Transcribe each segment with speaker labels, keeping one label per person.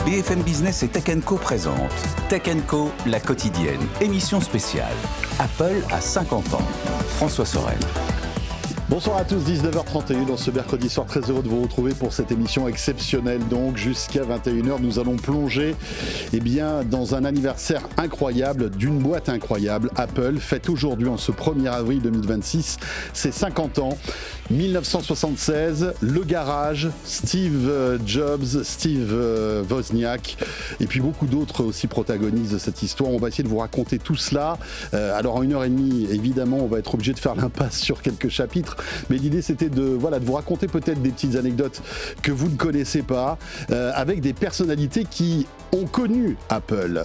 Speaker 1: BFM Business et Tech Co présente Tech Co, la quotidienne, émission spéciale. Apple a 50 ans. François Sorel.
Speaker 2: Bonsoir à tous, 19h31 dans ce mercredi soir, très heureux de vous retrouver pour cette émission exceptionnelle. Donc jusqu'à 21h, nous allons plonger dans un anniversaire incroyable d'une boîte incroyable. Apple fête aujourd'hui en ce 1er avril 2026 ses 50 ans. 1976, le garage, Steve Jobs, Steve Wozniak et puis beaucoup d'autres aussi protagonistes de cette histoire. On va essayer de vous raconter tout cela. Alors en 1h30, évidemment, on va être obligé de faire l'impasse sur quelques chapitres. Mais l'idée, c'était de vous raconter peut-être des petites anecdotes que vous ne connaissez pas, avec des personnalités qui ont connu Apple.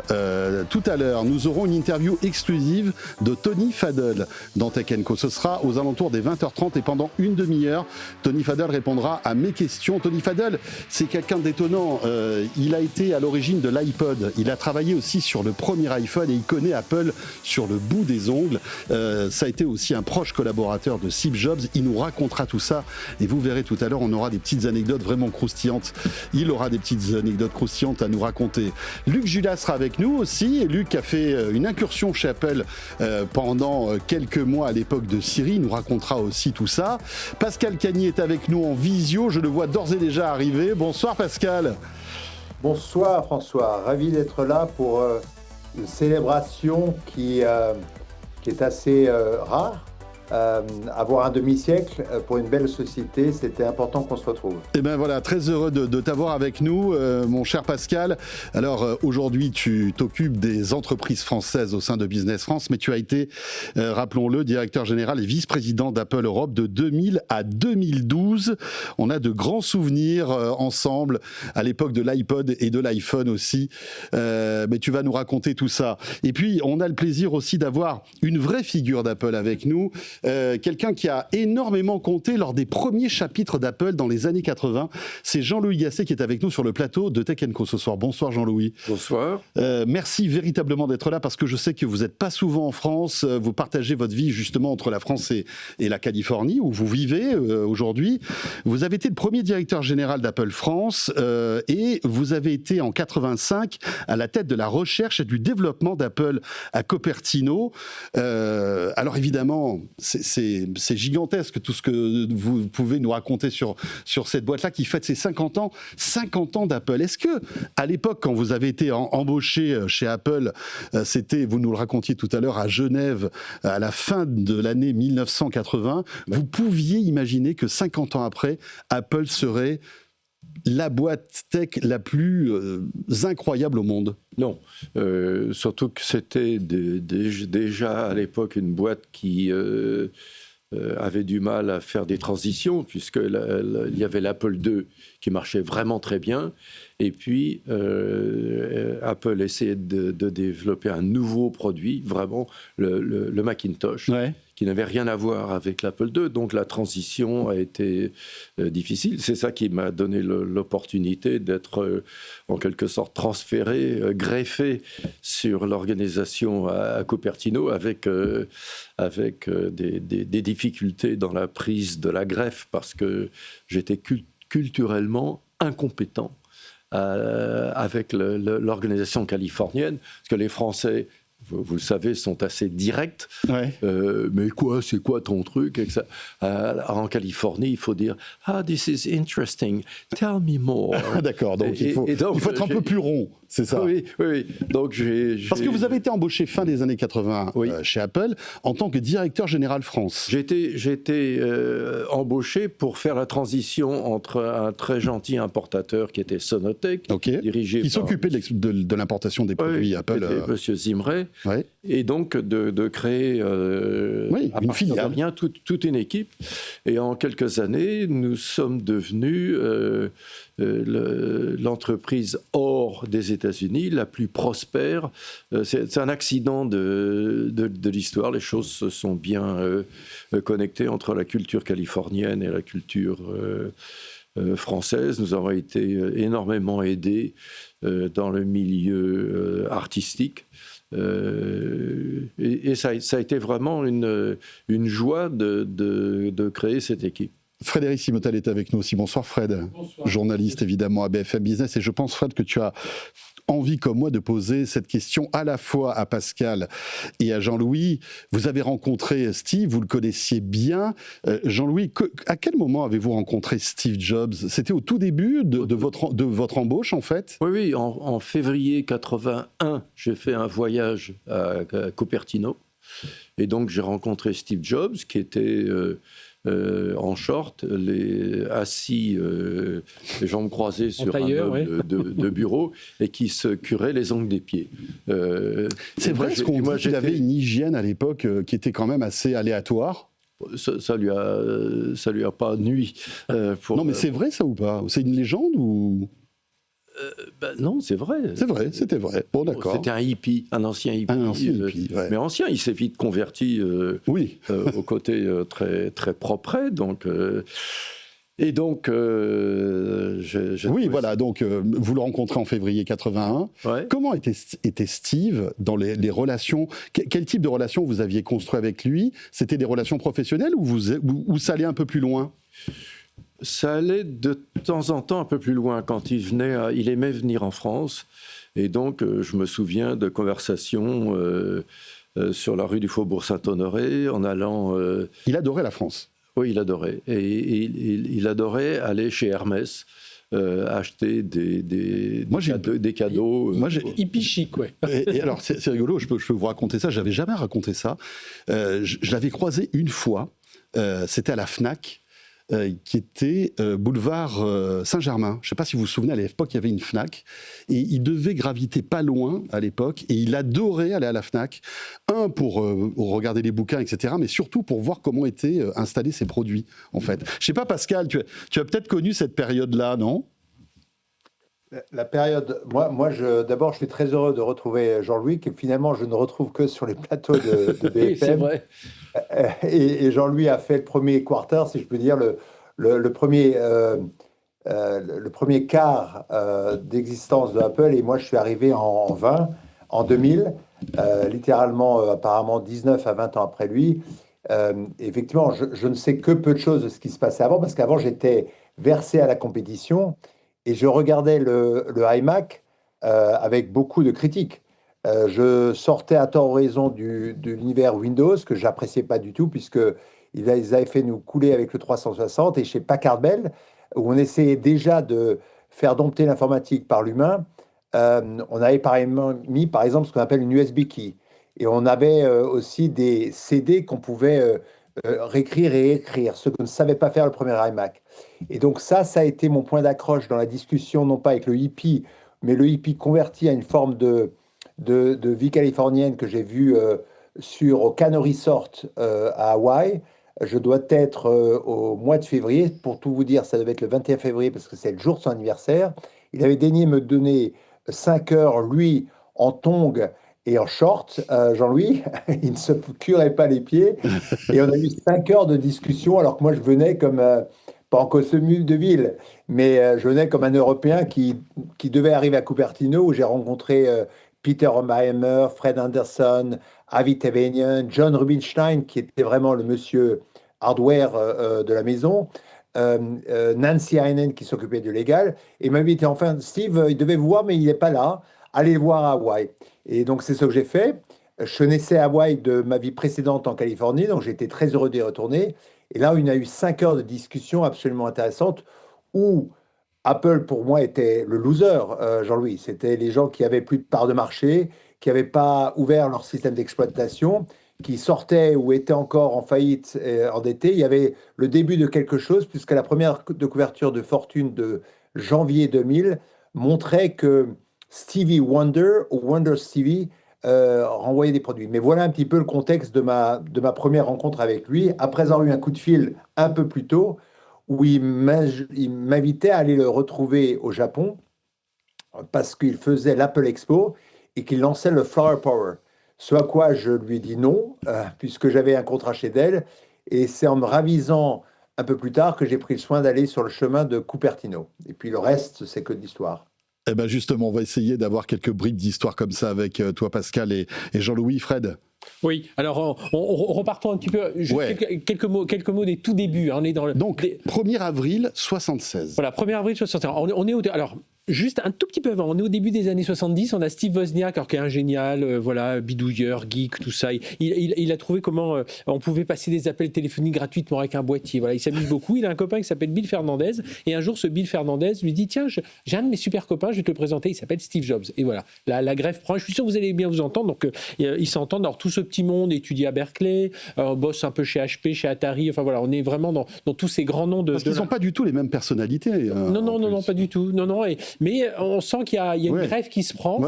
Speaker 2: Tout à l'heure, nous aurons une interview exclusive de Tony Fadell dans Tech Co. Ce sera aux alentours des 20h30 et pendant une demi-heure, Tony Fadell répondra à mes questions. Tony Fadell, c'est quelqu'un d'étonnant. Il a été à l'origine de l'iPod. Il a travaillé aussi sur le premier iPhone et il connaît Apple sur le bout des ongles. Ça a été aussi un proche collaborateur de Steve Jobs. Il nous racontera tout ça et vous verrez tout à l'heure, on aura des petites anecdotes vraiment croustillantes. Il aura des petites anecdotes croustillantes à nous raconter. Luc Julas sera avec nous aussi. Et Luc a fait une incursion chez Apple pendant quelques mois à l'époque de Siri. Il nous racontera aussi tout ça. Pascal Cagny est avec nous en visio. Je le vois d'ores et déjà arriver. Bonsoir Pascal.
Speaker 3: Bonsoir François. Ravi d'être là pour une célébration qui est assez rare. Avoir un demi-siècle pour une belle société, c'était important qu'on se retrouve.
Speaker 2: Et bien voilà, très heureux de t'avoir avec nous, mon cher Pascal. Alors aujourd'hui, tu t'occupes des entreprises françaises au sein de Business France, mais tu as été, rappelons-le, directeur général et vice-président d'Apple Europe de 2000 à 2012. On a de grands souvenirs ensemble à l'époque de l'iPod et de l'iPhone aussi. Mais tu vas nous raconter tout ça. Et puis, on a le plaisir aussi d'avoir une vraie figure d'Apple avec nous. Quelqu'un qui a énormément compté lors des premiers chapitres d'Apple dans les années 80. C'est Jean-Louis Gasset qui est avec nous sur le plateau de Tech Co ce soir. Bonsoir Jean-Louis.
Speaker 4: Bonsoir.
Speaker 2: Merci véritablement d'être là parce que je sais que vous n'êtes pas souvent en France. Vous partagez votre vie justement entre la France et la Californie où vous vivez aujourd'hui. Vous avez été le premier directeur général d'Apple France et vous avez été en 85 à la tête de la recherche et du développement d'Apple à Cupertino. Alors évidemment, c'est gigantesque tout ce que vous pouvez nous raconter sur cette boîte-là qui fête ses 50 ans. 50 ans d'Apple. Est-ce que, à l'époque, quand vous avez été embauché chez Apple, c'était, vous nous le racontiez tout à l'heure, à Genève, à la fin de l'année 1980, vous pouviez imaginer que 50 ans après, Apple serait la boîte tech la plus incroyable au monde?
Speaker 4: Non, surtout que c'était déjà à l'époque une boîte qui avait du mal à faire des transitions, puisqu'il y avait l'Apple II qui marchait vraiment très bien, et puis Apple essayait de développer un nouveau produit, vraiment le Macintosh. Ouais. Qui n'avait rien à voir avec l'Apple II, donc la transition a été difficile. C'est ça qui m'a donné l'opportunité d'être en quelque sorte transféré, greffé sur l'organisation à Cupertino avec des difficultés dans la prise de la greffe parce que j'étais culturellement incompétent avec l'organisation californienne, parce que les Français, vous le savez, sont assez directs. Ouais. Mais c'est quoi ton truc et que ça, en Californie, il faut dire « Ah, this is interesting, tell me more ».
Speaker 2: D'accord, donc il faut être un peu plus rond, c'est ça?
Speaker 4: Oui. Donc,
Speaker 2: Parce que vous avez été embauché fin des années 80 chez Apple en tant que directeur général France.
Speaker 4: J'ai été embauché pour faire la transition entre un très gentil importateur qui était Sonotek, dirigé
Speaker 2: qui s'occupait de l'importation des produits Apple.
Speaker 4: Monsieur Zimray. Ouais. Et donc de créer à partir de rien toute une équipe. Et en quelques années, nous sommes devenus l'entreprise hors des États-Unis la plus prospère. C'est un accident de l'histoire. Les choses se sont bien connectées entre la culture californienne et la culture française. Nous avons été énormément aidés dans le milieu artistique. Et ça a été vraiment une joie de créer cette équipe.
Speaker 2: Frédéric Simotel est avec nous aussi. Bonsoir Fred, bonsoir. Journaliste évidemment à BFM Business. Et je pense Fred que tu as envie comme moi de poser cette question à la fois à Pascal et à Jean-Louis. Vous avez rencontré Steve, vous le connaissiez bien. Jean-Louis, à quel moment avez-vous rencontré Steve Jobs? C'était au tout début de votre embauche en fait?
Speaker 4: Oui, en février 81, j'ai fait un voyage à Cupertino. Et donc j'ai rencontré Steve Jobs qui était... en short, assis, les jambes croisées sur un meuble de bureau et qui se curait les ongles des pieds.
Speaker 2: C'est vrai ce qu'on dit qu'il avait une hygiène à l'époque qui était quand même assez aléatoire.
Speaker 4: Ça lui a pas nui.
Speaker 2: Non mais c'est vrai ça ou pas? C'est une légende ou...
Speaker 4: non, c'est vrai.
Speaker 2: C'est vrai, c'était vrai. Bon, d'accord.
Speaker 4: C'était un hippie, un ancien hippie.
Speaker 2: Un ancien hippie, ouais.
Speaker 4: Mais ancien, il s'est vite converti
Speaker 2: oui.
Speaker 4: au côté très, très propre. Donc, et donc,
Speaker 2: oui, voilà. Donc, vous le rencontrez en février 81. Ouais. Comment était Steve dans les relations? Quel type de relations vous aviez construit avec lui? C'était des relations professionnelles ou ça allait un peu plus loin?
Speaker 4: Ça allait de temps en temps un peu plus loin. Quand il aimait venir en France. Et donc, je me souviens de conversations sur la rue du Faubourg Saint-Honoré, en allant...
Speaker 2: Il adorait la France.
Speaker 4: Oui, il adorait. Et il adorait aller chez Hermès, acheter des cadeaux.
Speaker 5: Moi, j'ai hippie chic, ouais.
Speaker 2: Et alors, c'est rigolo, je peux vous raconter ça. J'avais jamais raconté ça. Je l'avais croisé une fois. C'était à la Fnac. Qui était boulevard Saint-Germain. Je ne sais pas si vous vous souvenez, à l'époque, il y avait une Fnac, et il devait graviter pas loin à l'époque, et il adorait aller à la Fnac, pour regarder les bouquins, etc., mais surtout pour voir comment étaient installés ces produits, en fait. Je ne sais pas, Pascal, tu as peut-être connu cette période-là, non ?
Speaker 3: La période, d'abord, je suis très heureux de retrouver Jean-Louis, que finalement, je ne retrouve que sur les plateaux de BFM.
Speaker 4: Oui, c'est vrai.
Speaker 3: Et Jean-Louis a fait le premier quarter, si je peux dire, le premier quart d'existence de Apple, et moi, je suis arrivé en 2000, littéralement, apparemment 19 à 20 ans après lui. Effectivement, je ne sais que peu de choses de ce qui se passait avant, parce qu'avant, j'étais versé à la compétition, et je regardais le iMac avec beaucoup de critiques. Je sortais à tort ou raison de l'univers Windows, que j'appréciais pas du tout, puisqu'ils avaient fait nous couler avec le 360, et chez Packard Bell, où on essayait déjà de faire dompter l'informatique par l'humain, on avait mis par exemple ce qu'on appelle une USB key. Et on avait aussi des CD qu'on pouvait réécrire et écrire, ce que ne savait pas faire le premier iMac. Et donc ça a été mon point d'accroche dans la discussion, non pas avec le hippie, mais le hippie converti à une forme de vie californienne que j'ai vue au Cano Resort à Hawaï. Je dois être au mois de février, pour tout vous dire, ça devait être le 21 février parce que c'est le jour de son anniversaire. Il avait daigné me donner 5 heures, lui, en tongs et en short, Jean-Louis, il ne se curait pas les pieds. Et on a eu 5 heures de discussion, alors que moi, je venais comme, pas en costume de ville, mais je venais comme un Européen qui devait arriver à Cupertino, où j'ai rencontré Peter Omheimer, Fred Anderson, Avi Tevenian, John Rubinstein, qui était vraiment le monsieur hardware de la maison, Nancy Heinen, qui s'occupait du légal, et m'a dit, enfin, Steve, il devait vous voir, mais il n'est pas là, allez le voir à Hawaï. Et donc, c'est ce que j'ai fait. Je connaissais Hawaï de ma vie précédente en Californie, donc j'étais très heureux d'y retourner. Et là, il y a eu 5 heures de discussion absolument intéressantes où Apple, pour moi, était le loser, Jean-Louis. C'était les gens qui avaient plus de part de marché, qui n'avaient pas ouvert leur système d'exploitation, qui sortaient ou étaient encore en faillite, endettés. Il y avait le début de quelque chose, puisque la première de couverture de Fortune de janvier 2000 montrait que Stevie Wonder, ou Wonder Stevie, renvoyait des produits. Mais voilà un petit peu le contexte de ma première rencontre avec lui, après avoir eu un coup de fil un peu plus tôt, où il m'invitait à aller le retrouver au Japon, parce qu'il faisait l'Apple Expo et qu'il lançait le Flower Power. Ce à quoi je lui ai dit non, puisque j'avais un contrat chez Dell, et c'est en me ravisant un peu plus tard que j'ai pris le soin d'aller sur le chemin de Cupertino. Et puis le reste, c'est que de l'histoire.
Speaker 2: Eh ben justement, on va essayer d'avoir quelques bribes d'histoire comme ça avec toi, Pascal et Jean-Louis. Fred,
Speaker 5: Oui, alors repartons un petit peu, juste quelques mots des tout débuts. On est dans le,
Speaker 2: donc, 1er avril 76.
Speaker 5: Voilà, 1er avril 76. On est alors, juste un tout petit peu avant, on est au début des années 70, on a Steve Wozniak, alors, qui est un génial, bidouilleur, geek, tout ça. Il a trouvé comment on pouvait passer des appels téléphoniques gratuitement avec un boîtier. Voilà, il s'amuse beaucoup. Il a un copain qui s'appelle Bill Fernandez, et un jour, ce Bill Fernandez lui dit, tiens, j'ai un de mes super copains, je vais te le présenter, il s'appelle Steve Jobs. Et voilà, la grève prend, je suis sûr que vous allez bien vous entendre, donc ils s'entendent. Alors, tout ce petit monde étudie à Berkeley, bosse un peu chez HP, chez Atari, enfin voilà, on est vraiment dans tous ces grands noms de...
Speaker 2: Parce qu'ils n'ont pas du tout les mêmes personnalités.
Speaker 5: Non, pas du tout. Mais on sent qu'il y a une grève qui se prend.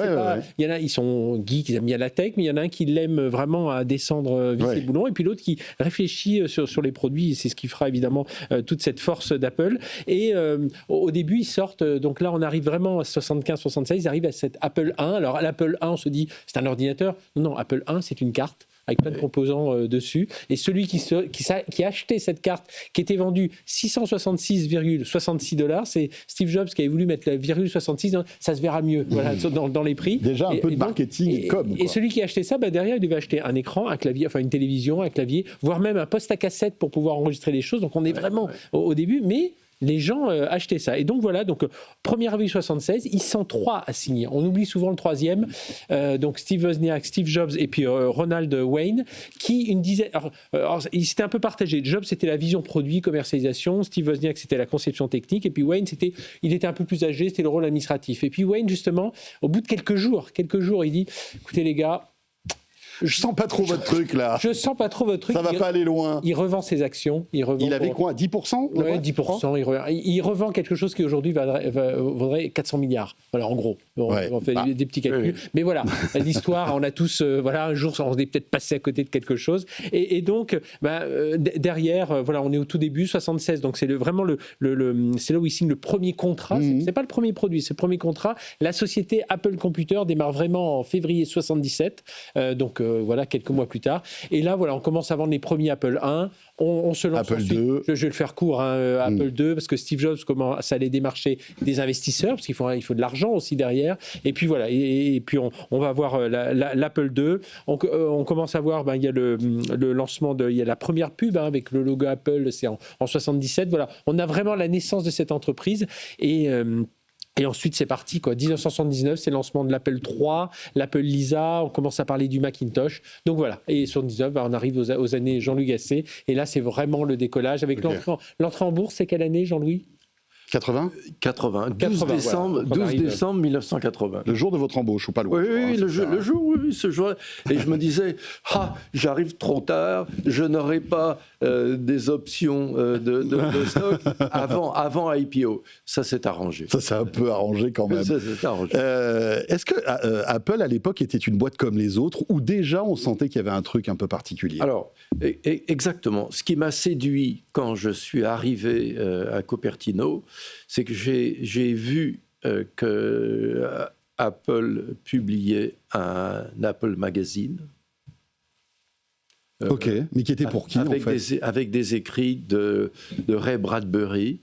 Speaker 5: Il y en a, ils sont geeks, ils aiment bien la tech, mais il y en a un qui l'aime vraiment à descendre vis et boulons, et puis l'autre qui réfléchit sur les produits. C'est ce qui fera évidemment toute cette force d'Apple. Et au début, ils sortent. Donc là, on arrive vraiment à 75-76. Ils arrivent à cette Apple I. Alors, à l'Apple I, on se dit, c'est un ordinateur. Non, Apple I, c'est une carte avec plein de composants dessus. Et celui qui a acheté cette carte, qui était vendue 666,66 $, c'est Steve Jobs qui avait voulu mettre la virgule 66, ça se verra mieux dans les prix.
Speaker 2: Déjà un peu de marketing et com.
Speaker 5: Et celui qui a acheté ça, derrière, il devait acheter un écran, un clavier, enfin une télévision, un clavier, voire même un poste à cassette pour pouvoir enregistrer les choses. Donc on est vraiment au début, mais... les gens achetaient ça. Et donc voilà, 1er avril 76, ils sont 3 à signer. On oublie souvent le troisième, donc Steve Wozniak, Steve Jobs et puis Ronald Wayne, qui une dizaine... Alors, ils s'étaient un peu partagés. Jobs, c'était la vision produit, commercialisation. Steve Wozniak, c'était la conception technique. Et puis Wayne, il était un peu plus âgé, c'était le rôle administratif. Et puis Wayne, justement, au bout de quelques jours, il dit, écoutez les gars,
Speaker 2: je sens pas trop votre truc là.
Speaker 5: Je sens pas trop votre truc.
Speaker 2: Ça va pas aller loin.
Speaker 5: Il revend ses actions. Il
Speaker 2: avait quoi, 10%
Speaker 5: Ouais, 10%. Il revend quelque chose qui aujourd'hui vaudrait 400 milliards. Voilà, en gros. On fait des petits calculs. Mais voilà, l'histoire, on a tous, un jour, on est peut-être passé à côté de quelque chose. Et donc, derrière, on est au tout début, 76. Donc, c'est vraiment c'est là où il signe le premier contrat. C'est pas le premier produit, c'est le premier contrat. La société Apple Computer démarre vraiment en février 77. Quelques mois plus tard. Et là, on commence à vendre les premiers Apple I. On se lance
Speaker 2: Apple
Speaker 5: ensuite.
Speaker 2: II.
Speaker 5: Je vais le faire court, Apple II, parce que Steve Jobs commence à aller démarcher des investisseurs, parce qu'il faut de l'argent aussi derrière. Et puis voilà, et puis on va voir l'Apple II. On commence à voir, il y a le lancement, il y a la première pub avec le logo Apple, c'est en 77. Voilà, on a vraiment la naissance de cette entreprise. Et ensuite, c'est parti, 1979, c'est le lancement de l'Apple III, l'Apple Lisa, on commence à parler du Macintosh. Donc voilà, et sur 19, on arrive aux années Jean-Louis Gasset, et là, c'est vraiment le décollage. Avec l'entrée en bourse, c'est quelle année, Jean-Louis ?
Speaker 2: 80
Speaker 4: 12 décembre 1980.
Speaker 2: Le jour de votre embauche, ou pas loin.
Speaker 4: Oui, le jour, ce jour. Et je me disais, j'arrive trop tard, je n'aurai pas des options de stock avant IPO. Ça s'est arrangé.
Speaker 2: Ça s'est un peu arrangé quand même.
Speaker 4: Ça s'est arrangé.
Speaker 2: Est-ce que Apple, à l'époque, était une boîte comme les autres, ou déjà on sentait qu'il y avait un truc un peu particulier ?
Speaker 4: Alors, exactement. Ce qui m'a séduit quand je suis arrivé à Cupertino, c'est que j'ai vu que Apple publiait un Apple Magazine.
Speaker 2: Mais qui était pour qui, en fait ?
Speaker 4: Avec des écrits de Ray Bradbury.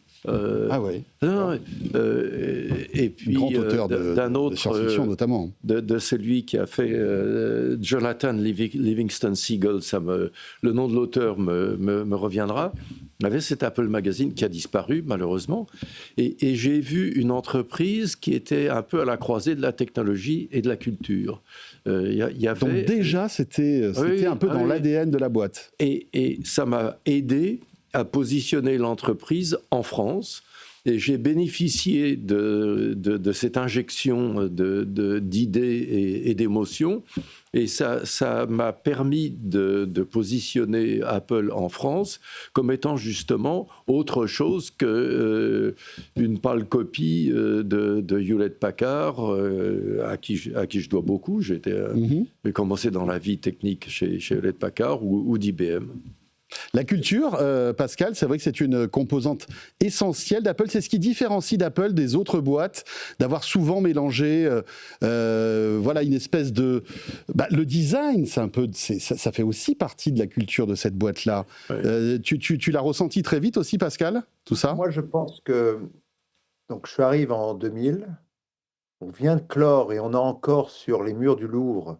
Speaker 4: Et puis
Speaker 2: grand auteur
Speaker 4: d'un autre,
Speaker 2: de science-fiction notamment.
Speaker 4: De celui qui a fait Jonathan Livingston Seagull, le nom de l'auteur me reviendra. Il y avait cet Apple Magazine qui a disparu malheureusement, et j'ai vu une entreprise qui était un peu à la croisée de la technologie et de la culture.
Speaker 2: Donc déjà c'était un peu dans l'ADN de la boîte.
Speaker 4: Et ça m'a aidé à positionner l'entreprise en France. Et j'ai bénéficié de cette injection d'idées et d'émotions. Et ça m'a permis de positionner Apple en France comme étant justement autre chose qu'une pâle copie de Hewlett-Packard, à qui je dois beaucoup. J'ai commencé dans la vie technique chez Hewlett-Packard ou d'IBM.
Speaker 2: La culture, Pascal, c'est vrai que c'est une composante essentielle d'Apple. C'est ce qui différencie d'Apple des autres boîtes, d'avoir souvent mélangé une espèce de... le design, ça fait aussi partie de la culture de cette boîte-là. Ouais. Tu l'as ressenti très vite aussi, Pascal, tout ça ?
Speaker 3: Moi, je pense que... Donc, je arrive en 2000. On vient de clore et on a encore sur les murs du Louvre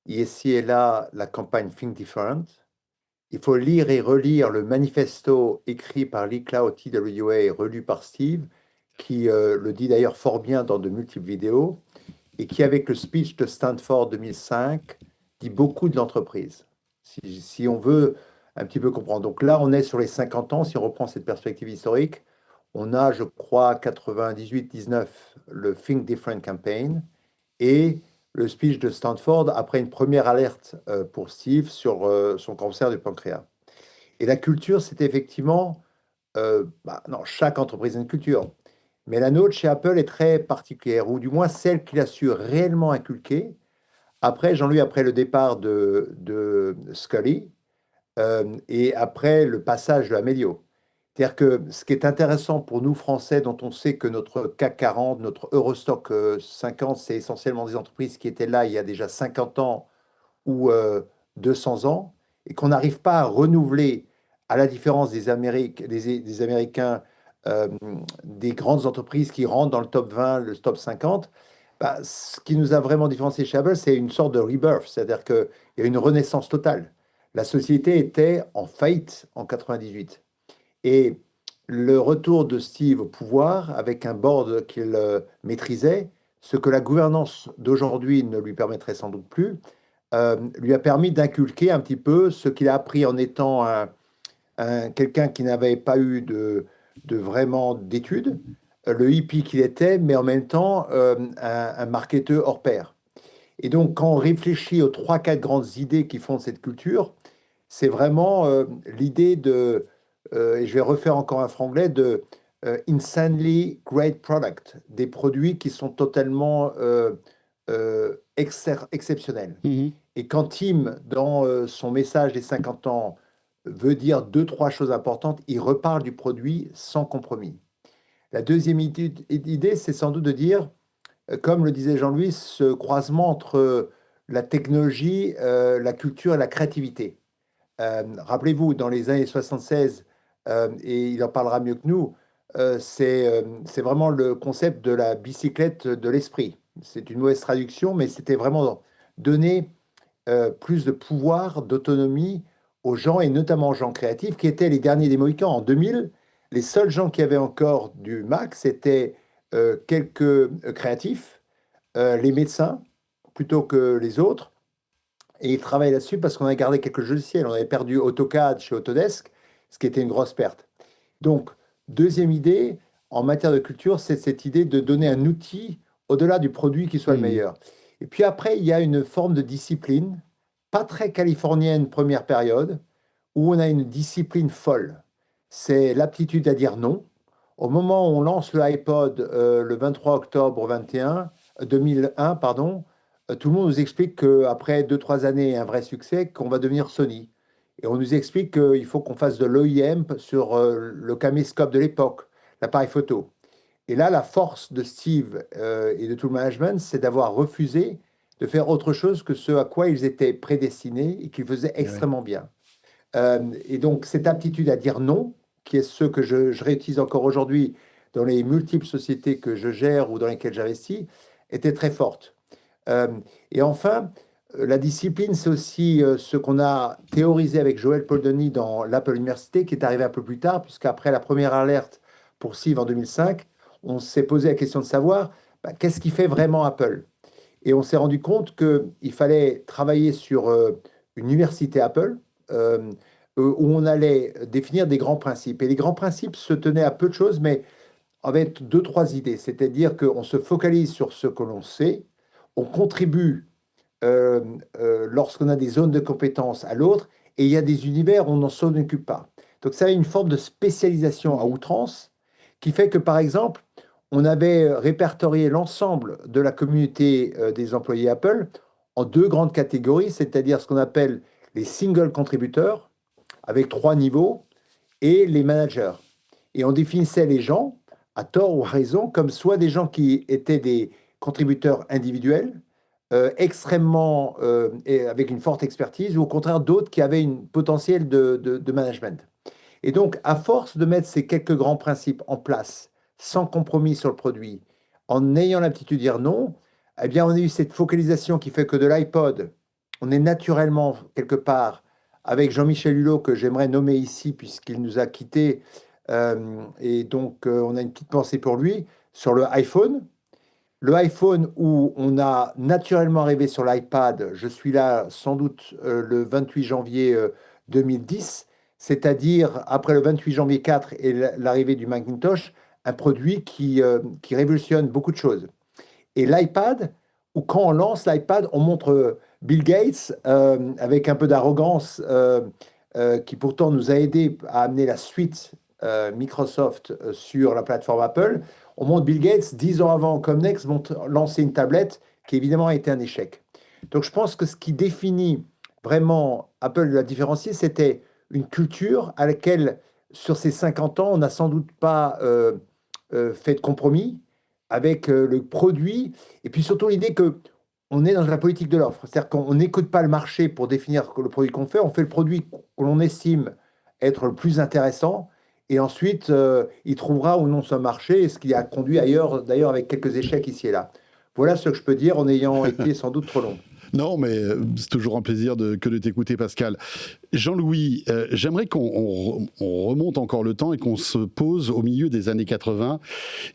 Speaker 3: ici et là la campagne Think Different. Il faut lire et relire le manifesto écrit par Lee Clow, TWA, et relu par Steve, qui le dit d'ailleurs fort bien dans de multiples vidéos, et qui, avec le speech de Stanford 2005, dit beaucoup de l'entreprise. Si on veut un petit peu comprendre. Donc là, on est sur les 50 ans, si on reprend cette perspective historique. On a, je crois, 98-19, le Think Different Campaign, et le speech de Stanford après une première alerte pour Steve sur son cancer du pancréas. Et la culture, c'est effectivement, non, chaque entreprise a une culture, mais la nôtre chez Apple est très particulière, ou du moins celle qu'il a su réellement inculquer. Après, Jean-Louis, après le départ de Scully, et après le passage de Amelio. C'est-à-dire que ce qui est intéressant pour nous, Français, dont on sait que notre CAC 40, notre Eurostock 50, c'est essentiellement des entreprises qui étaient là il y a déjà 50 ans ou 200 ans, et qu'on n'arrive pas à renouveler, à la différence des Américains, euh, des grandes entreprises qui rentrent dans le top 20, le top 50, bah, ce qui nous a vraiment différencié chez Apple, c'est une sorte de rebirth, c'est-à-dire qu'il y a une renaissance totale. La société était en faillite en 98. Et le retour de Steve au pouvoir, avec un board qu'il maîtrisait, ce que la gouvernance d'aujourd'hui ne lui permettrait sans doute plus, lui a permis d'inculquer un petit peu ce qu'il a appris en étant quelqu'un qui n'avait pas eu de vraiment d'études, le hippie qu'il était, mais en même temps un marketeur hors pair. Et donc, quand on réfléchit aux 3-4 grandes idées qui font cette culture, c'est vraiment l'idée de, et je vais refaire encore un franglais, de insanely great product, des produits qui sont totalement exceptionnels.
Speaker 2: Mhm.
Speaker 3: Et quand Tim, dans son message des 50 ans, veut dire 2-3 choses importantes, il reparle du produit sans compromis. La deuxième idée, c'est sans doute de dire, comme le disait Jean-Louis, ce croisement entre la technologie, la culture et la créativité. Rappelez-vous, dans les années 76, et il en parlera mieux que nous, c'est vraiment le concept de la bicyclette de l'esprit. C'est une mauvaise traduction, mais c'était vraiment donner plus de pouvoir, d'autonomie aux gens, et notamment aux gens créatifs, qui étaient les derniers des Mohicans. En 2000, les seuls gens qui avaient encore du Mac, c'était quelques créatifs, les médecins, plutôt que les autres. Et ils travaillent là-dessus parce qu'on a gardé quelques logiciels. On avait perdu AutoCAD chez Autodesk, ce qui était une grosse perte. Donc, deuxième idée, en matière de culture, c'est cette idée de donner un outil au-delà du produit qui soit le meilleur. Et puis après, il y a une forme de discipline, pas très californienne première période, où on a une discipline folle. C'est l'aptitude à dire non. Au moment où on lance le iPod le 23 octobre 2001, pardon, tout le monde nous explique qu'après 2-3 années et un vrai succès, qu'on va devenir Sony. Et on nous explique qu'il faut qu'on fasse de l'OEM sur le caméscope de l'époque, l'appareil photo. Et là, la force de Steve et de tout le management, c'est d'avoir refusé de faire autre chose que ce à quoi ils étaient prédestinés et qu'ils faisaient extrêmement bien. Et donc, cette aptitude à dire non, qui est ce que je réutilise encore aujourd'hui dans les multiples sociétés que je gère ou dans lesquelles j'investis, était très forte. Et enfin, la discipline, c'est aussi ce qu'on a théorisé avec Joël Poldoni dans l'Apple Université, qui est arrivé un peu plus tard, puisqu'après la première alerte pour Steve en 2005, on s'est posé la question de savoir qu'est-ce qui fait vraiment Apple. Et on s'est rendu compte qu'il fallait travailler sur une université Apple, où on allait définir des grands principes. Et les grands principes se tenaient à peu de choses, mais avec 2-3 idées. C'est-à-dire qu'on se focalise sur ce que l'on sait, on contribue lorsqu'on a des zones de compétences à l'autre, et il y a des univers où on n'en s'en occupe pas. Donc ça a une forme de spécialisation à outrance qui fait que, par exemple, on avait répertorié l'ensemble de la communauté des employés Apple en 2 grandes catégories, c'est-à-dire ce qu'on appelle les single contributeurs, avec 3 niveaux, et les managers. Et on définissait les gens, à tort ou à raison, comme soit des gens qui étaient des contributeurs individuels, extrêmement, et avec une forte expertise, ou au contraire d'autres qui avaient une potentiel de management. Et donc, à force de mettre ces quelques grands principes en place, sans compromis sur le produit, en ayant l'aptitude de dire non, eh bien, on a eu cette focalisation qui fait que de l'iPod, on est naturellement, quelque part, avec Jean-Michel Hulot, que j'aimerais nommer ici, puisqu'il nous a quittés, et donc on a une petite pensée pour lui, sur le iPhone. Le iPhone où on a naturellement arrivé sur l'iPad, je suis là sans doute le 28 janvier 2010, c'est-à-dire après le 28 janvier 4 et l'arrivée du Macintosh, un produit qui révolutionne beaucoup de choses. Et l'iPad, où quand on lance l'iPad, on montre Bill Gates avec un peu d'arrogance, qui pourtant nous a aidé à amener la suite Microsoft sur la plateforme Apple. On montre Bill Gates 10 ans avant, comme Next, lancer une tablette qui évidemment a été un échec. Donc je pense que ce qui définit vraiment Apple, la différencier, c'était une culture à laquelle, sur ces 50 ans, on n'a sans doute pas fait de compromis avec le produit, et puis surtout l'idée que on est dans la politique de l'offre. C'est-à-dire qu'on n'écoute pas le marché pour définir le produit qu'on fait, on fait le produit que l'on estime être le plus intéressant, et ensuite, il trouvera ou non son marché, et ce qui a conduit ailleurs, d'ailleurs avec quelques échecs ici et là. Voilà ce que je peux dire en ayant été sans doute trop long.
Speaker 2: Non, mais c'est toujours un plaisir que de t'écouter, Pascal. Jean-Louis, j'aimerais qu'on remonte encore le temps et qu'on se pose au milieu des années 80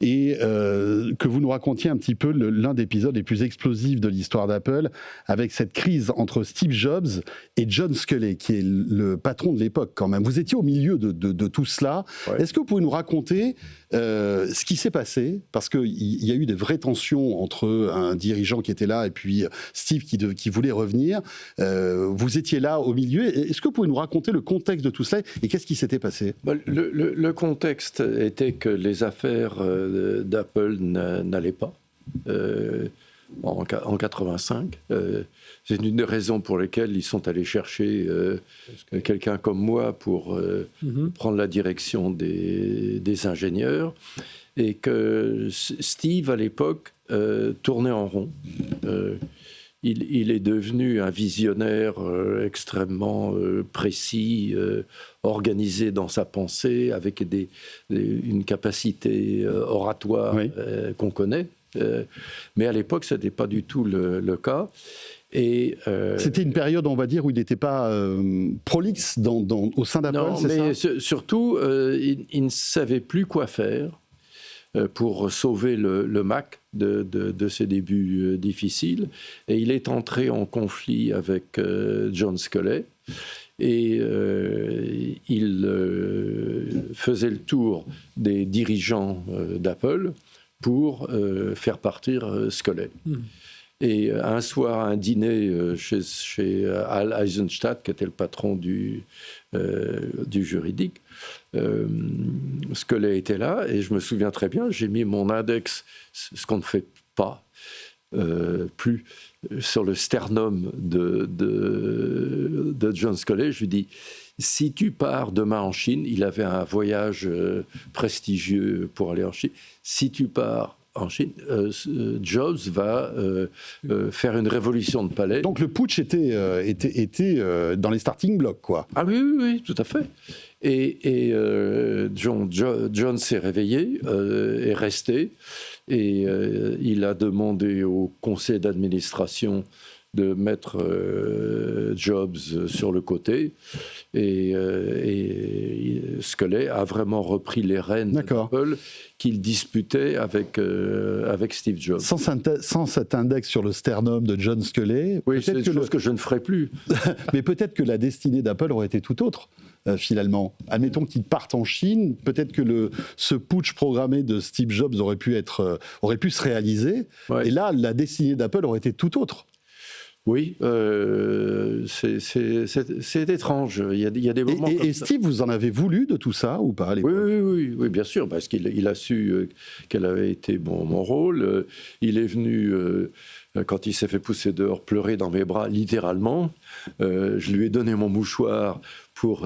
Speaker 2: et que vous nous racontiez un petit peu l'un des épisodes les plus explosifs de l'histoire d'Apple, avec cette crise entre Steve Jobs et John Sculley, qui est le patron de l'époque quand même. Vous étiez au milieu de tout cela. Ouais. Est-ce que vous pouvez nous raconter ce qui s'est passé? Parce qu'il y a eu des vraies tensions entre un dirigeant qui était là et puis Steve qui voulait revenir. Vous étiez là au milieu. Est-ce que vous pouvez nous raconter le contexte de tout cela et qu'est-ce qui s'était passé?
Speaker 4: Le contexte était que les affaires d'Apple n'allaient pas en 85. C'est une des raisons pour lesquelles ils sont allés chercher quelqu'un comme moi pour prendre la direction des ingénieurs, et que Steve, à l'époque, tournait en rond. Il est devenu un visionnaire extrêmement précis, organisé dans sa pensée, avec une capacité oratoire qu'on connaît. Mais à l'époque, ce n'était pas du tout le cas. Et
Speaker 2: c'était une période, on va dire, où il n'était pas prolixe au sein d'Apple,
Speaker 4: c'est ça? Non, mais surtout, il ne savait plus quoi faire pour sauver le Mac de ses débuts difficiles. Et il est entré en conflit avec John Sculley. Et il faisait le tour des dirigeants d'Apple pour faire partir Sculley. Et un soir, à un dîner chez Al Eisenstadt, qui était le patron du juridique, Sculley était là, et je me souviens très bien, j'ai mis mon index, ce qu'on ne fait pas plus, sur le sternum de John Sculley. Je lui dis, si tu pars demain en Chine, il avait un voyage prestigieux pour aller en Chine, si tu pars en Chine, Jobs va faire une révolution de palais.
Speaker 2: Donc le putsch était dans les starting blocks, quoi.
Speaker 4: Ah oui, tout à fait. Et John s'est réveillé, est resté, et il a demandé au conseil d'administration de mettre Jobs sur le côté, et Sculley a vraiment repris les rênes d'Apple qu'il disputait avec Steve Jobs.
Speaker 2: Sans cet index sur le sternum de John Sculley,
Speaker 4: oui, c'est une chose que je ne ferai plus.
Speaker 2: Mais peut-être que la destinée d'Apple aurait été tout autre. Finalement, admettons qu'il parte en Chine, peut-être que ce putsch programmé de Steve Jobs aurait pu se réaliser, et là, la destinée d'Apple aurait été tout autre.
Speaker 4: Oui, c'est étrange. Il y a des moments.
Speaker 2: Et Steve, vous en avez voulu de tout ça ou pas à l'époque?
Speaker 4: Oui, bien sûr, parce qu'il a su quel avait été mon rôle. Il est venu, quand il s'est fait pousser dehors, pleurer dans mes bras, littéralement. Je lui ai donné mon mouchoir pour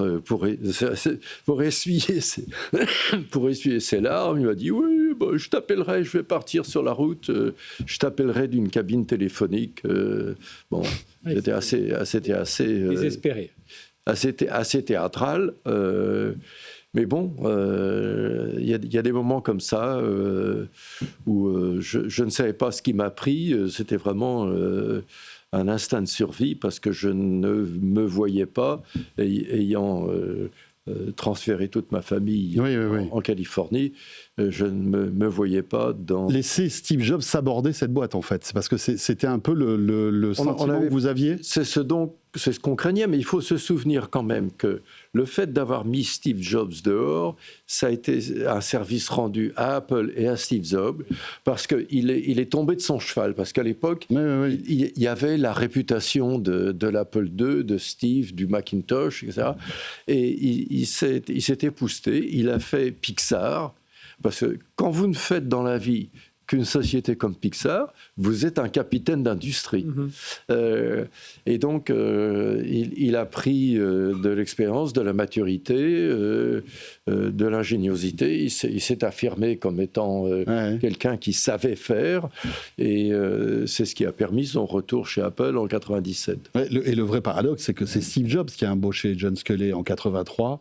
Speaker 4: essuyer ses larmes. Il m'a dit, oui, je t'appellerai, je vais partir sur la route, je t'appellerai d'une cabine téléphonique. C'était assez
Speaker 5: désespéré.
Speaker 4: assez théâtral. Mais bon, il y a des moments comme ça où je ne savais pas ce qui m'a pris. C'était vraiment un instinct de survie parce que je ne me voyais pas, ayant transféré toute ma famille en Californie, je ne me voyais pas dans...
Speaker 2: Laisser Steve Jobs s'aborder cette boîte, en fait. C'est parce que c'était un peu le sentiment que vous aviez.
Speaker 4: C'est ce qu'on craignait, mais il faut se souvenir quand même que le fait d'avoir mis Steve Jobs dehors, ça a été un service rendu à Apple et à Steve Jobs, parce qu'il est tombé de son cheval, parce qu'à l'époque, il y avait la réputation de l'Apple II, de Steve, du Macintosh, etc. Et il s'est épousseté, il a fait Pixar, parce que quand vous ne faites dans la vie qu'une société comme Pixar, vous êtes un capitaine d'industrie. Et donc, il a pris de l'expérience, de la maturité, de l'ingéniosité. Il s'est affirmé comme étant quelqu'un qui savait faire. Et c'est ce qui a permis son retour chez Apple en 97.
Speaker 2: Et le vrai paradoxe, c'est que c'est Steve Jobs qui a embauché John Sculley en 83.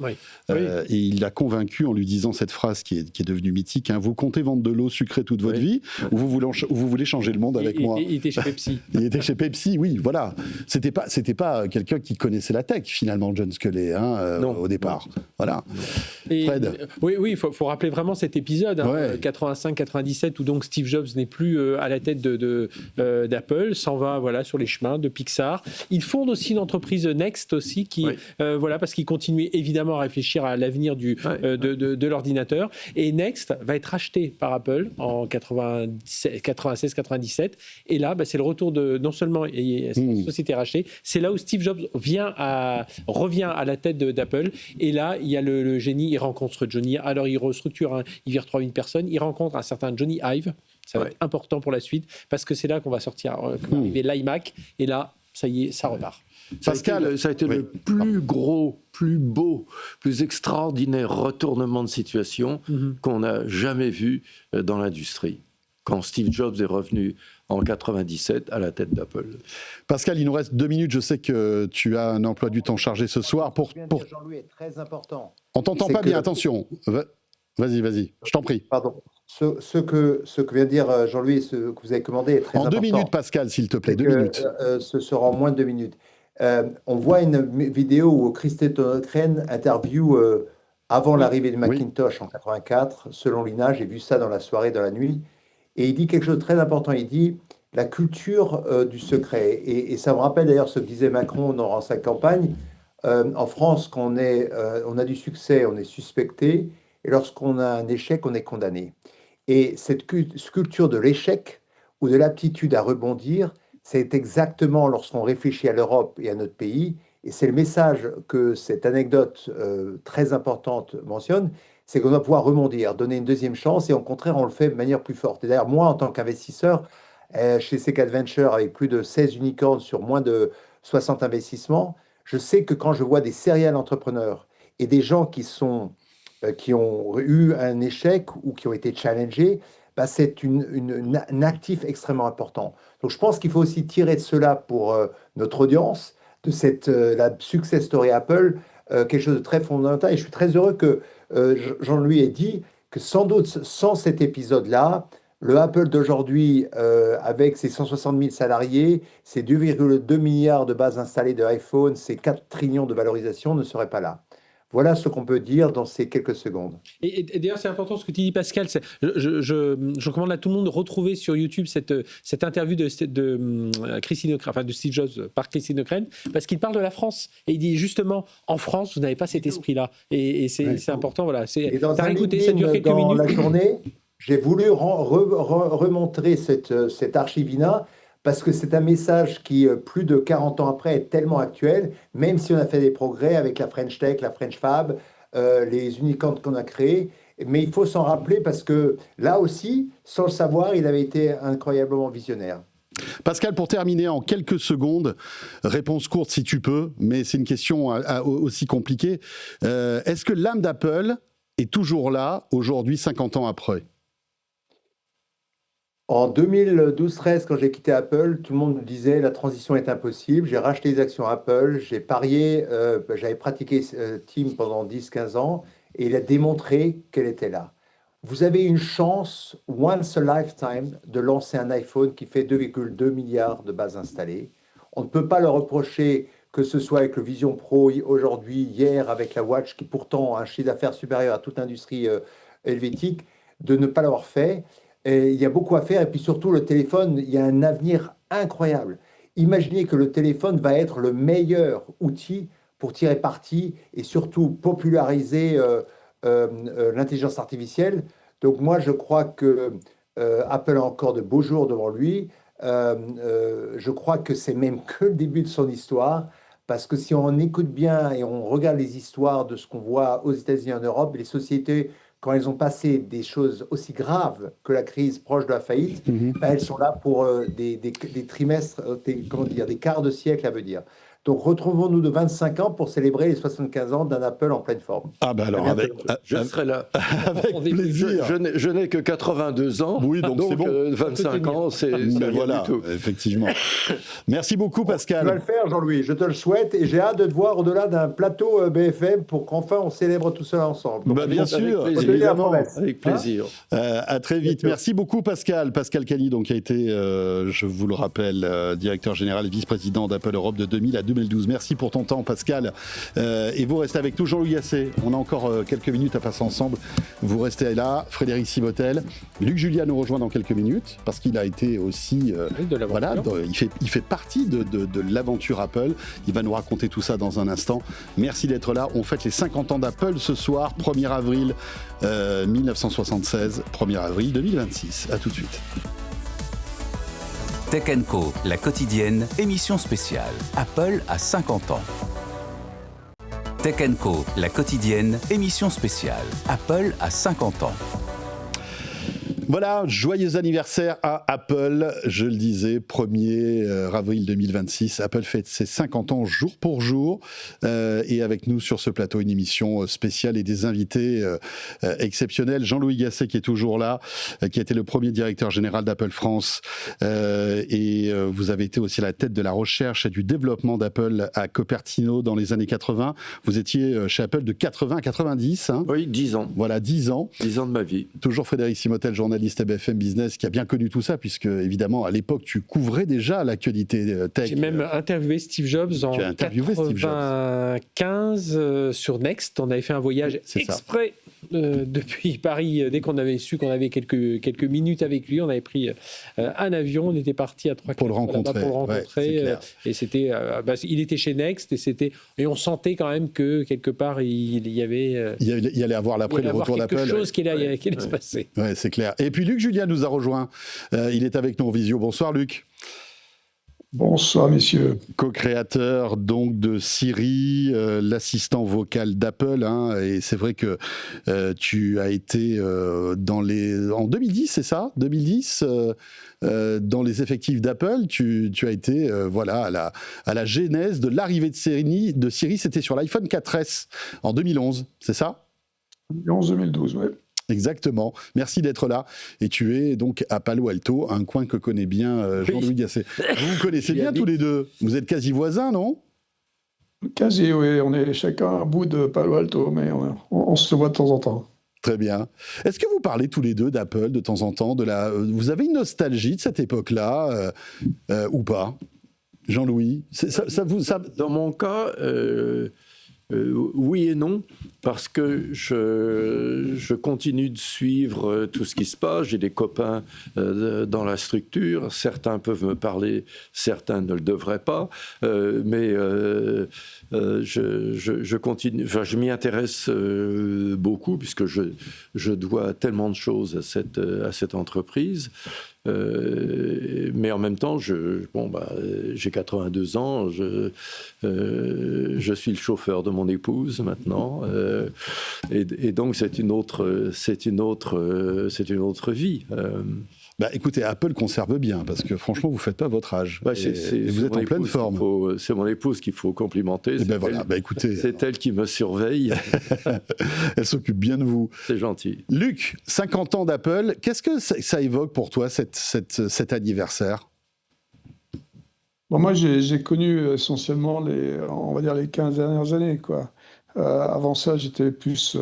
Speaker 2: Et il l'a convaincu en lui disant cette phrase qui est devenue mythique, hein, vous comptez vendre de l'eau sucrée toute votre vie, ou vous voulez changer le monde avec moi.
Speaker 5: Il était chez Pepsi.
Speaker 2: Il était chez Pepsi, oui, voilà. C'était pas quelqu'un qui connaissait la tech, finalement, John Sculley, au départ. Non. Voilà. Fred.
Speaker 5: Oui, il faut rappeler vraiment cet épisode, 85-97, où donc Steve Jobs n'est plus à la tête d'Apple, s'en va sur les chemins de Pixar. Il fonde aussi une entreprise Next aussi, parce qu'il continue évidemment à réfléchir à l'avenir de l'ordinateur. Et Next va être acheté par Apple en 96-97. Et là, c'est le retour de... Non seulement cette société rachetée, c'est là où Steve Jobs revient à la tête d'Apple. Et là, il y a le génie, il rencontre Johnny. Alors, il restructure, il vire 3000 personnes. Il rencontre un certain Johnny Ive. Ça va être important pour la suite, parce que c'est là qu'on va sortir, qu'on va arriver l'iMac. Et là, ça y est, ça repart.
Speaker 4: Pascal, ça a été le plus gros, plus beau, plus extraordinaire retournement de situation qu'on n'a jamais vu dans l'industrie, quand Steve Jobs est revenu en 97 à la tête d'Apple.
Speaker 2: Pascal, il nous reste 2 minutes. Je sais que tu as un emploi du temps chargé ce soir.
Speaker 3: Jean-Louis est très important.
Speaker 2: On t'entend pas bien, attention. Vas-y, je t'en prie.
Speaker 3: Pardon. Ce que vient de dire Jean-Louis, ce que vous avez commandé est très important.
Speaker 2: En 2 minutes, Pascal, s'il te plaît, 2 minutes.
Speaker 3: Ce sera en moins de 2 minutes. On voit une vidéo où Christophe Tonnegren interview avant l'arrivée du Macintosh en 84. Selon l'INA, j'ai vu ça dans la soirée, dans la nuit. Et il dit quelque chose de très important. Il dit la culture du secret. Et ça me rappelle d'ailleurs ce que disait Macron dans sa campagne. En France, quand on a du succès, on est suspecté. Et lorsqu'on a un échec, on est condamné. Et cette culture de l'échec ou de l'aptitude à rebondir, c'est exactement lorsqu'on réfléchit à l'Europe et à notre pays, et c'est le message que cette anecdote très importante mentionne, c'est qu'on doit pouvoir rebondir, donner une deuxième chance, et au contraire, on le fait de manière plus forte. Et d'ailleurs, moi, en tant qu'investisseur, chez C4 Venture, avec plus de 16 unicorns sur moins de 60 investissements, je sais que quand je vois des serial entrepreneurs et des gens qui ont eu un échec ou qui ont été challengés, c'est un actif extrêmement important. Donc je pense qu'il faut aussi tirer de cela pour notre audience, de la success story Apple, quelque chose de très fondamental. Et je suis très heureux que Jean-Louis ait dit que sans doute, sans cet épisode-là, le Apple d'aujourd'hui, avec ses 160 000 salariés, ses 2,2 milliards de bases installées de iPhone, ses 4 trillions de valorisation ne serait pas là. Voilà ce qu'on peut dire dans ces quelques secondes. Et
Speaker 5: d'ailleurs, c'est important ce que tu dis, Pascal. Je recommande à tout le monde de retrouver sur YouTube cette interview de Christine Ockrent, enfin de Steve Jobs par Christine Ockrent, parce qu'il parle de la France. Et il dit justement, en France, vous n'avez pas cet esprit-là. Et c'est important. Voilà.
Speaker 3: Et dans un écouté, ça dure quelques minutes. Dans la journée, j'ai voulu remontrer cette archivina, parce que c'est un message qui, plus de 40 ans après, est tellement actuel, même si on a fait des progrès avec la French Tech, la French Fab, les unicorns qu'on a créés. Mais il faut s'en rappeler parce que là aussi, sans le savoir, il avait été incroyablement visionnaire.
Speaker 2: Pascal, pour terminer en quelques secondes, réponse courte si tu peux, mais c'est une question aussi compliquée. Est-ce que l'âme d'Apple est toujours là, aujourd'hui, 50 ans après ?
Speaker 3: En 2012-13, quand j'ai quitté Apple, tout le monde me disait la transition est impossible. J'ai racheté les actions Apple, j'ai parié, j'avais pratiqué Tim pendant 10-15 ans et il a démontré qu'elle était là. Vous avez une chance, once a lifetime, de lancer un iPhone qui fait 2,2 milliards de bases installées. On ne peut pas leur reprocher, que ce soit avec le Vision Pro aujourd'hui, hier avec la Watch, qui pourtant a un chiffre d'affaires supérieur à toute industrie helvétique, de ne pas l'avoir fait. Et il y a beaucoup à faire. Et puis surtout, le téléphone, il y a un avenir incroyable. Imaginez que le téléphone va être le meilleur outil pour tirer parti et surtout populariser l'intelligence artificielle. Donc moi, je crois que Apple a encore de beaux jours devant lui. Je crois que c'est même que le début de son histoire, parce que si on écoute bien et on regarde les histoires de ce qu'on voit aux États-Unis et en Europe, les sociétés, quand elles ont passé des choses aussi graves que la crise proche de la faillite, ben, elles sont là pour des trimestres, des quarts de siècle à venir. Donc retrouvons-nous de 25 ans pour célébrer les 75 ans d'un Apple en pleine forme.
Speaker 2: Ah ben alors,
Speaker 4: je serai là.
Speaker 2: Avec plaisir.
Speaker 4: Je n'ai que 82 ans,
Speaker 2: oui, donc c'est bon.
Speaker 4: 25 ans, c'est
Speaker 2: mais voilà, du tout. Effectivement. Merci beaucoup, Pascal.
Speaker 3: Tu vas le faire, Jean-Louis, je te le souhaite, et j'ai hâte de te voir au-delà d'un plateau BFM pour qu'enfin on célèbre tout cela ensemble.
Speaker 2: Bah, bien sûr,
Speaker 4: évidemment. Avec plaisir.
Speaker 2: À très vite. Merci beaucoup, Pascal. Pascal Cagny, donc, qui a été, je vous le rappelle, directeur général et vice-président d'Apple Europe de 2000 à 2012. Merci pour ton temps, Pascal. Et vous restez avec nous, Jean-Louis Gasset. On a encore quelques minutes à passer ensemble. Vous restez là. Frédéric Simotel. Luc Julia nous rejoint dans quelques minutes parce qu'il a été aussi. Voilà, il fait partie de l'aventure Apple. Il va nous raconter tout ça dans un instant. Merci d'être là. On fête les 50 ans d'Apple ce soir, 1er avril 1976, 1er avril 2026. À tout de suite.
Speaker 1: Tech Co, la quotidienne, émission spéciale. Apple a 50 ans. Tech Co, la quotidienne, émission spéciale. Apple a 50 ans.
Speaker 2: Voilà, joyeux anniversaire à Apple. Je le disais, 1er avril 2026. Apple fête ses 50 ans jour pour jour. Et avec nous sur ce plateau, une émission spéciale et des invités exceptionnels. Jean-Louis Gasset qui est toujours là, qui a été le premier directeur général d'Apple France. Et vous avez été aussi à la tête de la recherche et du développement d'Apple à Cupertino dans les années 80. Vous étiez chez Apple de 80 à 90. Hein.
Speaker 4: Oui, 10 ans.
Speaker 2: Voilà, 10 ans.
Speaker 4: 10 ans de ma vie.
Speaker 2: Toujours Frédéric Simotel, journaliste à BFM Business, qui a bien connu tout ça, puisque évidemment à l'époque tu couvrais déjà l'actualité tech.
Speaker 5: J'ai même interviewé Steve Jobs en 95 sur Next. On avait fait un voyage exprès depuis Paris. Dès qu'on avait su qu'on avait quelques minutes avec lui, on avait pris un avion, on était parti à 3-4
Speaker 2: pour le rencontrer.
Speaker 5: Et c'était, il était chez Next et on sentait quand même que quelque part il y avait.
Speaker 2: Il allait avoir l'après le retour d'Apple.
Speaker 5: Quelque chose qui allait se passer.
Speaker 2: Ouais, c'est clair. Et puis Luc Julia nous a rejoint. Il est avec nous en visio. Bonsoir Luc.
Speaker 6: Bonsoir messieurs.
Speaker 2: Co-créateur donc de Siri, l'assistant vocal d'Apple, hein, et c'est vrai que tu as été en 2010, c'est ça 2010 dans les effectifs d'Apple, tu as été à la genèse de l'arrivée de Siri, c'était sur l'iPhone 4S en 2011, c'est ça
Speaker 6: 2011-2012, oui.
Speaker 2: Exactement. Merci d'être là. Et tu es donc à Palo Alto, un coin que connaît bien Jean-Louis Gasset. Vous vous connaissez bien tous les deux. Vous êtes quasi voisins, non ?
Speaker 6: Quasi, oui. On est chacun à bout de Palo Alto, mais on se voit de temps en temps.
Speaker 2: Très bien. Est-ce que vous parlez tous les deux d'Apple de temps en temps vous avez une nostalgie de cette époque-là ou pas ? Jean-Louis,
Speaker 4: Dans mon cas... oui et non, parce que je continue de suivre tout ce qui se passe. J'ai des copains dans la structure. Certains peuvent me parler, certains ne le devraient pas. Mais je continue. Enfin, je m'y intéresse beaucoup puisque je dois tellement de choses à cette entreprise. Mais en même temps, j'ai 82 ans, je suis le chauffeur de mon épouse maintenant, et donc c'est une autre vie.
Speaker 2: Écoutez, Apple conserve bien, parce que franchement, vous ne faites pas votre âge. Vous êtes en pleine forme.
Speaker 4: C'est mon épouse qu'il faut complimenter.
Speaker 2: Écoutez,
Speaker 4: c'est elle qui me surveille.
Speaker 2: Elle s'occupe bien de vous.
Speaker 4: C'est gentil.
Speaker 2: Luc, 50 ans d'Apple, qu'est-ce que ça évoque pour toi, cet anniversaire ?
Speaker 6: Bon, moi, j'ai connu essentiellement les 15 dernières années, quoi. Avant ça, j'étais plus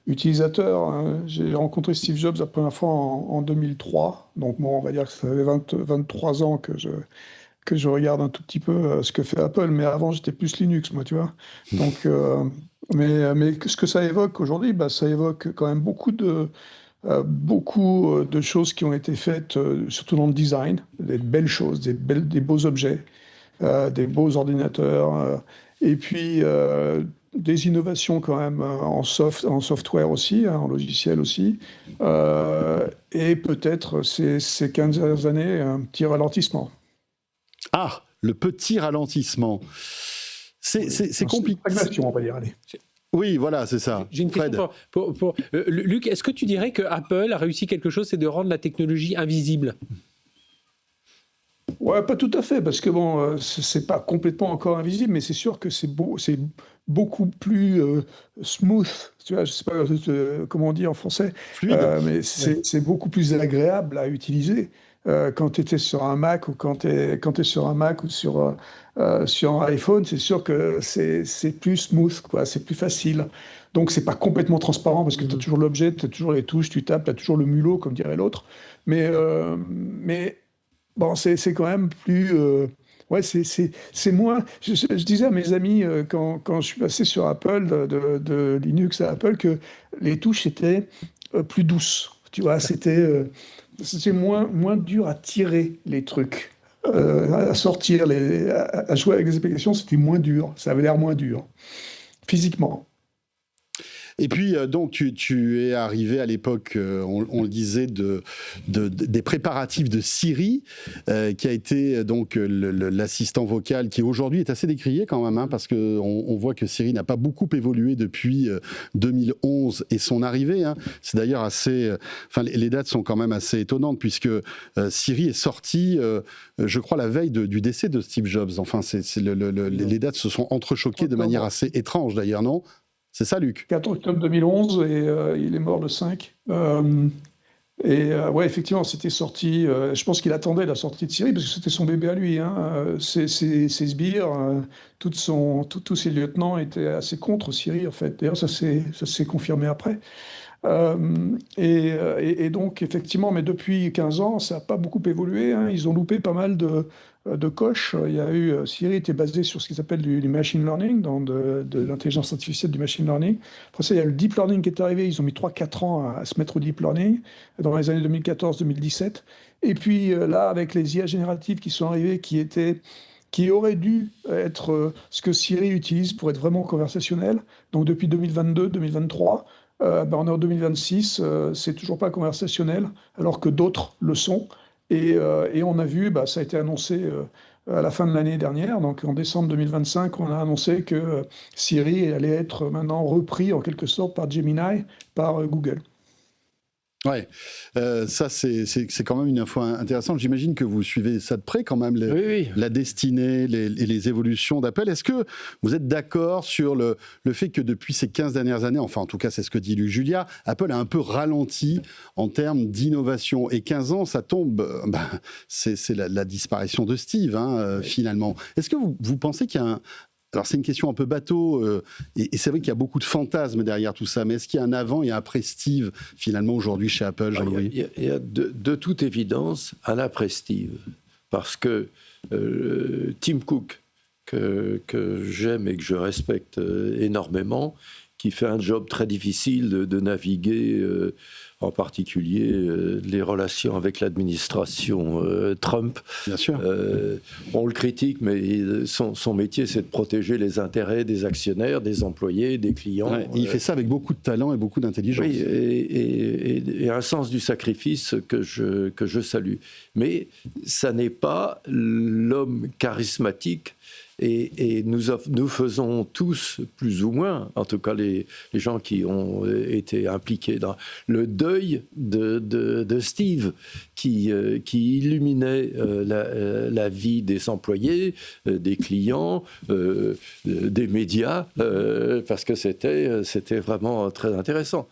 Speaker 6: utilisateur. Hein. J'ai rencontré Steve Jobs la première fois en 2003. Donc, on va dire que ça fait 23 ans que que je regarde un tout petit peu ce que fait Apple, mais avant j'étais plus Linux, moi, tu vois. Donc, mais ce que ça évoque aujourd'hui, ça évoque quand même beaucoup de choses qui ont été faites, surtout dans le design, des belles choses, des beaux objets, des beaux ordinateurs, et puis des innovations quand même en software aussi, en logiciel aussi, et peut-être ces 15 dernières années, un petit ralentissement.
Speaker 2: Ah, le petit ralentissement. C'est compliqué.
Speaker 6: Stagnation, on va dire, allez.
Speaker 2: Oui, voilà, c'est ça.
Speaker 5: J'ai une
Speaker 2: Fred.
Speaker 5: question Luc, est-ce que tu dirais que Apple a réussi quelque chose, c'est de rendre la technologie invisible?
Speaker 6: Ouais, pas tout à fait, parce que bon, c'est pas complètement encore invisible, mais c'est sûr que c'est beaucoup plus smooth. Tu vois, je sais pas comment on dit en français,
Speaker 2: Fluide.
Speaker 6: mais c'est beaucoup plus agréable à utiliser quand tu étais sur un Mac ou quand tu es sur un Mac ou sur un iPhone. C'est sûr que c'est plus smooth, quoi, c'est plus facile. Donc c'est pas complètement transparent parce que tu as toujours l'objet, tu as toujours les touches, tu tapes, tu as toujours le mulot, comme dirait l'autre. Mais bon, c'est quand même plus. Ouais, c'est moins. Je disais à mes amis quand je suis passé sur Apple, de Linux à Apple, que les touches étaient plus douces. Tu vois, c'était moins dur à tirer les trucs, à sortir, à jouer avec les applications, c'était moins dur. Ça avait l'air moins dur, physiquement.
Speaker 2: Et puis, donc, tu es arrivé à l'époque, on le disait, des préparatifs de Siri, qui a été donc l'assistant vocal qui aujourd'hui est assez décrié quand même, hein, parce qu'on voit que Siri n'a pas beaucoup évolué depuis 2011 et son arrivée. Hein. C'est d'ailleurs assez... Enfin, les dates sont quand même assez étonnantes, puisque Siri est sorti, je crois, la veille du décès de Steve Jobs. Enfin, les dates se sont entrechoquées de manière assez étrange, d'ailleurs, non ? C'est ça, Luc?
Speaker 6: 4 octobre 2011 et il est mort le 5. Ouais, effectivement, c'était sorti. Je pense qu'il attendait la sortie de Siri parce que c'était son bébé à lui. Hein. Ses sbires, tous ses lieutenants étaient assez contre Siri, en fait. D'ailleurs, ça s'est confirmé après. Et donc, effectivement, mais depuis 15 ans, ça n'a pas beaucoup évolué. Hein. Ils ont loupé pas mal de coches. Il y a eu, Siri était basé sur ce qu'ils appellent du machine learning, de l'intelligence artificielle du machine learning. Après ça, il y a le deep learning qui est arrivé. Ils ont mis 3-4 ans à se mettre au deep learning dans les années 2014-2017. Et puis là, avec les IA génératives qui sont arrivées, qui auraient dû être ce que Siri utilise pour être vraiment conversationnel. Donc depuis 2022-2023, on est en 2026, c'est toujours pas conversationnel, alors que d'autres le sont. Et on a vu, ça a été annoncé à la fin de l'année dernière, donc en décembre 2025, on a annoncé que Siri allait être maintenant repris en quelque sorte par Gemini, par Google.
Speaker 2: Ouais, ça c'est quand même une info intéressante. J'imagine que vous suivez ça de près quand même, la destinée, les évolutions d'Apple. Est-ce que vous êtes d'accord sur le fait que depuis ces 15 dernières années, enfin en tout cas c'est ce que dit Luc Julia, Apple a un peu ralenti en termes d'innovation. Et 15 ans, ça tombe, c'est la disparition de Steve, hein, finalement. Est-ce que vous pensez qu'il y a un... Alors c'est une question un peu bateau, et c'est vrai qu'il y a beaucoup de fantasmes derrière tout ça, mais est-ce qu'il y a un avant et un après Steve, finalement, aujourd'hui chez Apple, Jean-Louis ?
Speaker 4: Il y a de toute évidence un après Steve, parce que Tim Cook, que j'aime et que je respecte énormément, qui fait un job très difficile de naviguer, en particulier les relations avec l'administration Trump.
Speaker 2: Bien sûr.
Speaker 4: On le critique, mais son métier, c'est de protéger les intérêts des actionnaires, des employés, des clients.
Speaker 2: Ouais, il fait ça avec beaucoup de talent et beaucoup d'intelligence.
Speaker 4: Oui, et un sens du sacrifice que je salue. Mais ça n'est pas l'homme charismatique. Et nous faisons tous, plus ou moins, en tout cas les gens qui ont été impliqués dans le deuil de Steve, qui illuminait la vie des employés, des clients, des médias, parce que c'était vraiment très intéressant.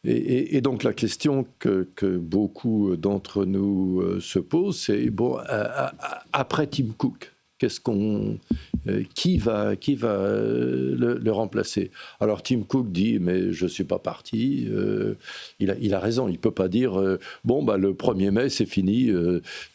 Speaker 4: Et donc la question que beaucoup d'entre nous se posent, c'est, bon, après Tim Cook, Qui va le remplacer? Alors Tim Cook dit, mais je ne suis pas parti. Il a raison, il ne peut pas dire, le 1er mai, c'est fini,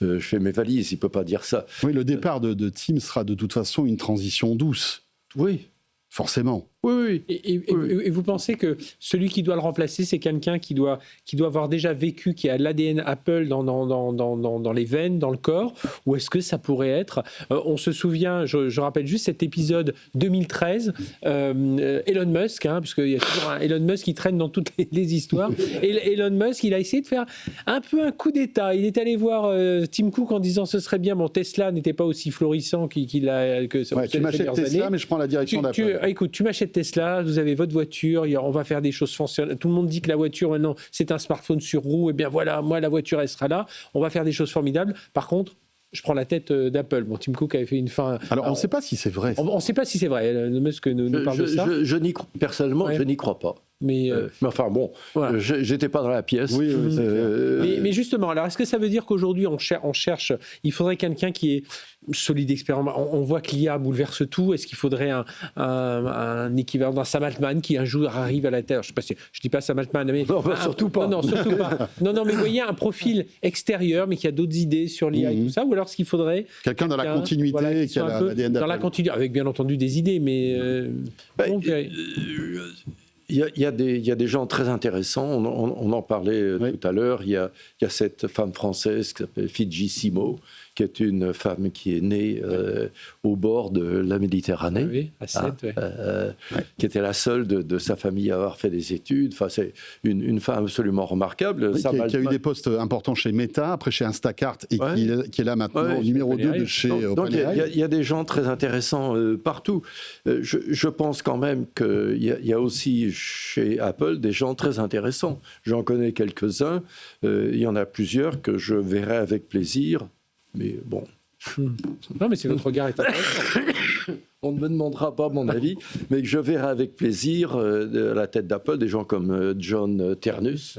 Speaker 4: je fais mes valises. Il ne peut pas dire ça.
Speaker 2: Oui, le départ de Tim sera de toute façon une transition douce.
Speaker 4: Oui.
Speaker 2: Forcément.
Speaker 4: Oui.
Speaker 5: Et vous pensez que celui qui doit le remplacer, c'est quelqu'un qui doit avoir déjà vécu, qui a l'ADN Apple dans les veines, dans le corps, ou est-ce que ça pourrait être, on se souvient, je rappelle juste cet épisode 2013, Elon Musk, parce qu'il y a toujours un Elon Musk qui traîne dans toutes les histoires, et Elon Musk, il a essayé de faire un peu un coup d'État. Il est allé voir Tim Cook en disant ce serait bien, Tesla n'était pas aussi florissant qu'il a que ça.
Speaker 2: Tu m'achètes Tesla, mais je prends la direction d'Apple.
Speaker 5: Écoute, tu m'achètes Tesla, vous avez votre voiture, on va faire des choses fonctionnelles. Tout le monde dit que la voiture, maintenant, c'est un smartphone sur roue. Eh bien voilà, moi, la voiture, elle sera là. On va faire des choses formidables. Par contre, je prends la tête d'Apple. Bon, Tim Cook avait fait une fin.
Speaker 2: Alors, on ne sait pas si c'est vrai.
Speaker 5: On ne sait pas si c'est vrai. Le Musk nous parle de ça.
Speaker 4: Personnellement, je n'y crois pas.
Speaker 5: Mais
Speaker 4: enfin bon, voilà. J'étais pas dans la pièce.
Speaker 2: Oui,
Speaker 5: mais justement, alors est-ce que ça veut dire qu'aujourd'hui on cherche, il faudrait quelqu'un qui est solide, expérimenté. On voit que l'IA bouleverse tout. Est-ce qu'il faudrait un équivalent d'un Sam Altman qui un jour arrive à la Terre? Je dis pas Sam Altman, mais
Speaker 4: non, surtout pas.
Speaker 5: Non, surtout pas. Non, mais vous voyez un profil extérieur, mais qui a d'autres idées sur l'IA et tout ça, ou alors ce qu'il faudrait
Speaker 2: quelqu'un dans la continuité, qui a l'ADN d'Apple.
Speaker 5: Dans la continuité, avec bien entendu des idées, mais
Speaker 4: il y a des gens très intéressants, on en parlait tout à l'heure, il y a cette femme française qui s'appelle Fidji Simo, qui est une femme qui est née au bord de la Méditerranée,
Speaker 5: à Sète,
Speaker 4: qui était la seule de sa famille à avoir fait des études. Enfin, c'est une femme absolument remarquable.
Speaker 2: Qui a eu des postes importants chez Meta, après chez Instacart, et qui est là maintenant au numéro 2 de chez OpenAI.
Speaker 4: Donc il y a des gens très intéressants partout. Je pense quand même qu'il y a aussi chez Apple des gens très intéressants. J'en connais quelques-uns. Il y en a plusieurs que je verrai avec plaisir. Mais bon.
Speaker 5: Non, mais c'est votre regard est intéressant.
Speaker 4: On ne me demandera pas mon avis, mais que je verrai avec plaisir à la tête d'Apple des gens comme John Ternus,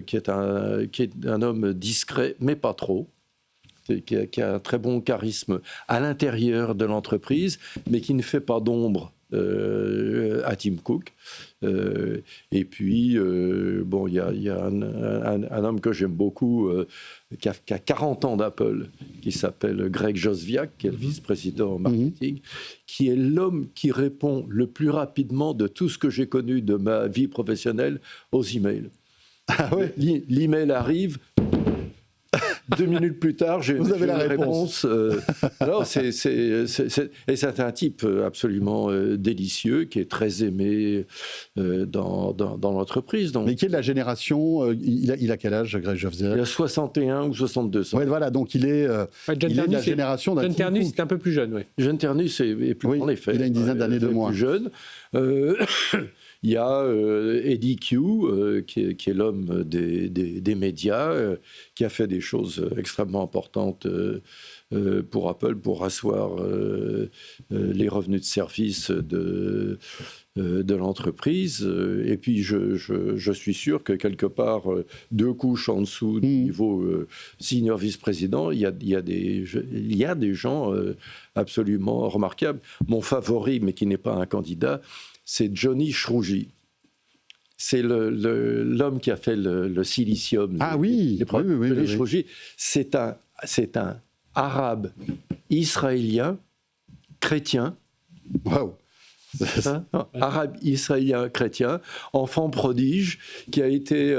Speaker 4: qui est un homme discret, mais pas trop, qui a un très bon charisme à l'intérieur de l'entreprise, mais qui ne fait pas d'ombre à Tim Cook. Et puis, il y a un homme que j'aime beaucoup, qui a 40 ans d'Apple, qui s'appelle Greg Joswiak, qui est le vice-président marketing, qui est l'homme qui répond le plus rapidement de tout ce que j'ai connu de ma vie professionnelle aux emails.
Speaker 2: Ah ouais.
Speaker 4: L'email arrive. 2 minutes plus tard, j'ai
Speaker 2: Vous avez la réponse.
Speaker 4: Alors, c'est un type absolument délicieux, qui est très aimé dans l'entreprise.
Speaker 2: Mais qui est de la génération, il a quel âge, Greg Joswiak?
Speaker 4: Il a 61 ou 62 ans.
Speaker 2: Ouais, voilà, donc il est de la génération d'un
Speaker 5: John Ternus est un peu plus jeune, oui.
Speaker 4: John Ternus est plus, en effet.
Speaker 2: Il a une dizaine d'années de moins.
Speaker 4: Plus jeune. Il y a Eddie Q, qui est l'homme des médias, qui a fait des choses extrêmement importantes pour Apple, pour asseoir les revenus de service de l'entreprise. Et puis, je suis sûr que quelque part, 2 couches en dessous du niveau senior vice-président, il y a des gens absolument remarquables. Mon favori, mais qui n'est pas un candidat, c'est Johnny Shrouji. C'est l'homme qui a fait le silicium.
Speaker 2: Ah oui,
Speaker 4: Johnny Shrouji, c'est un arabe israélien chrétien.
Speaker 2: Waouh.
Speaker 4: Arabe israélien chrétien, enfant prodige, qui a été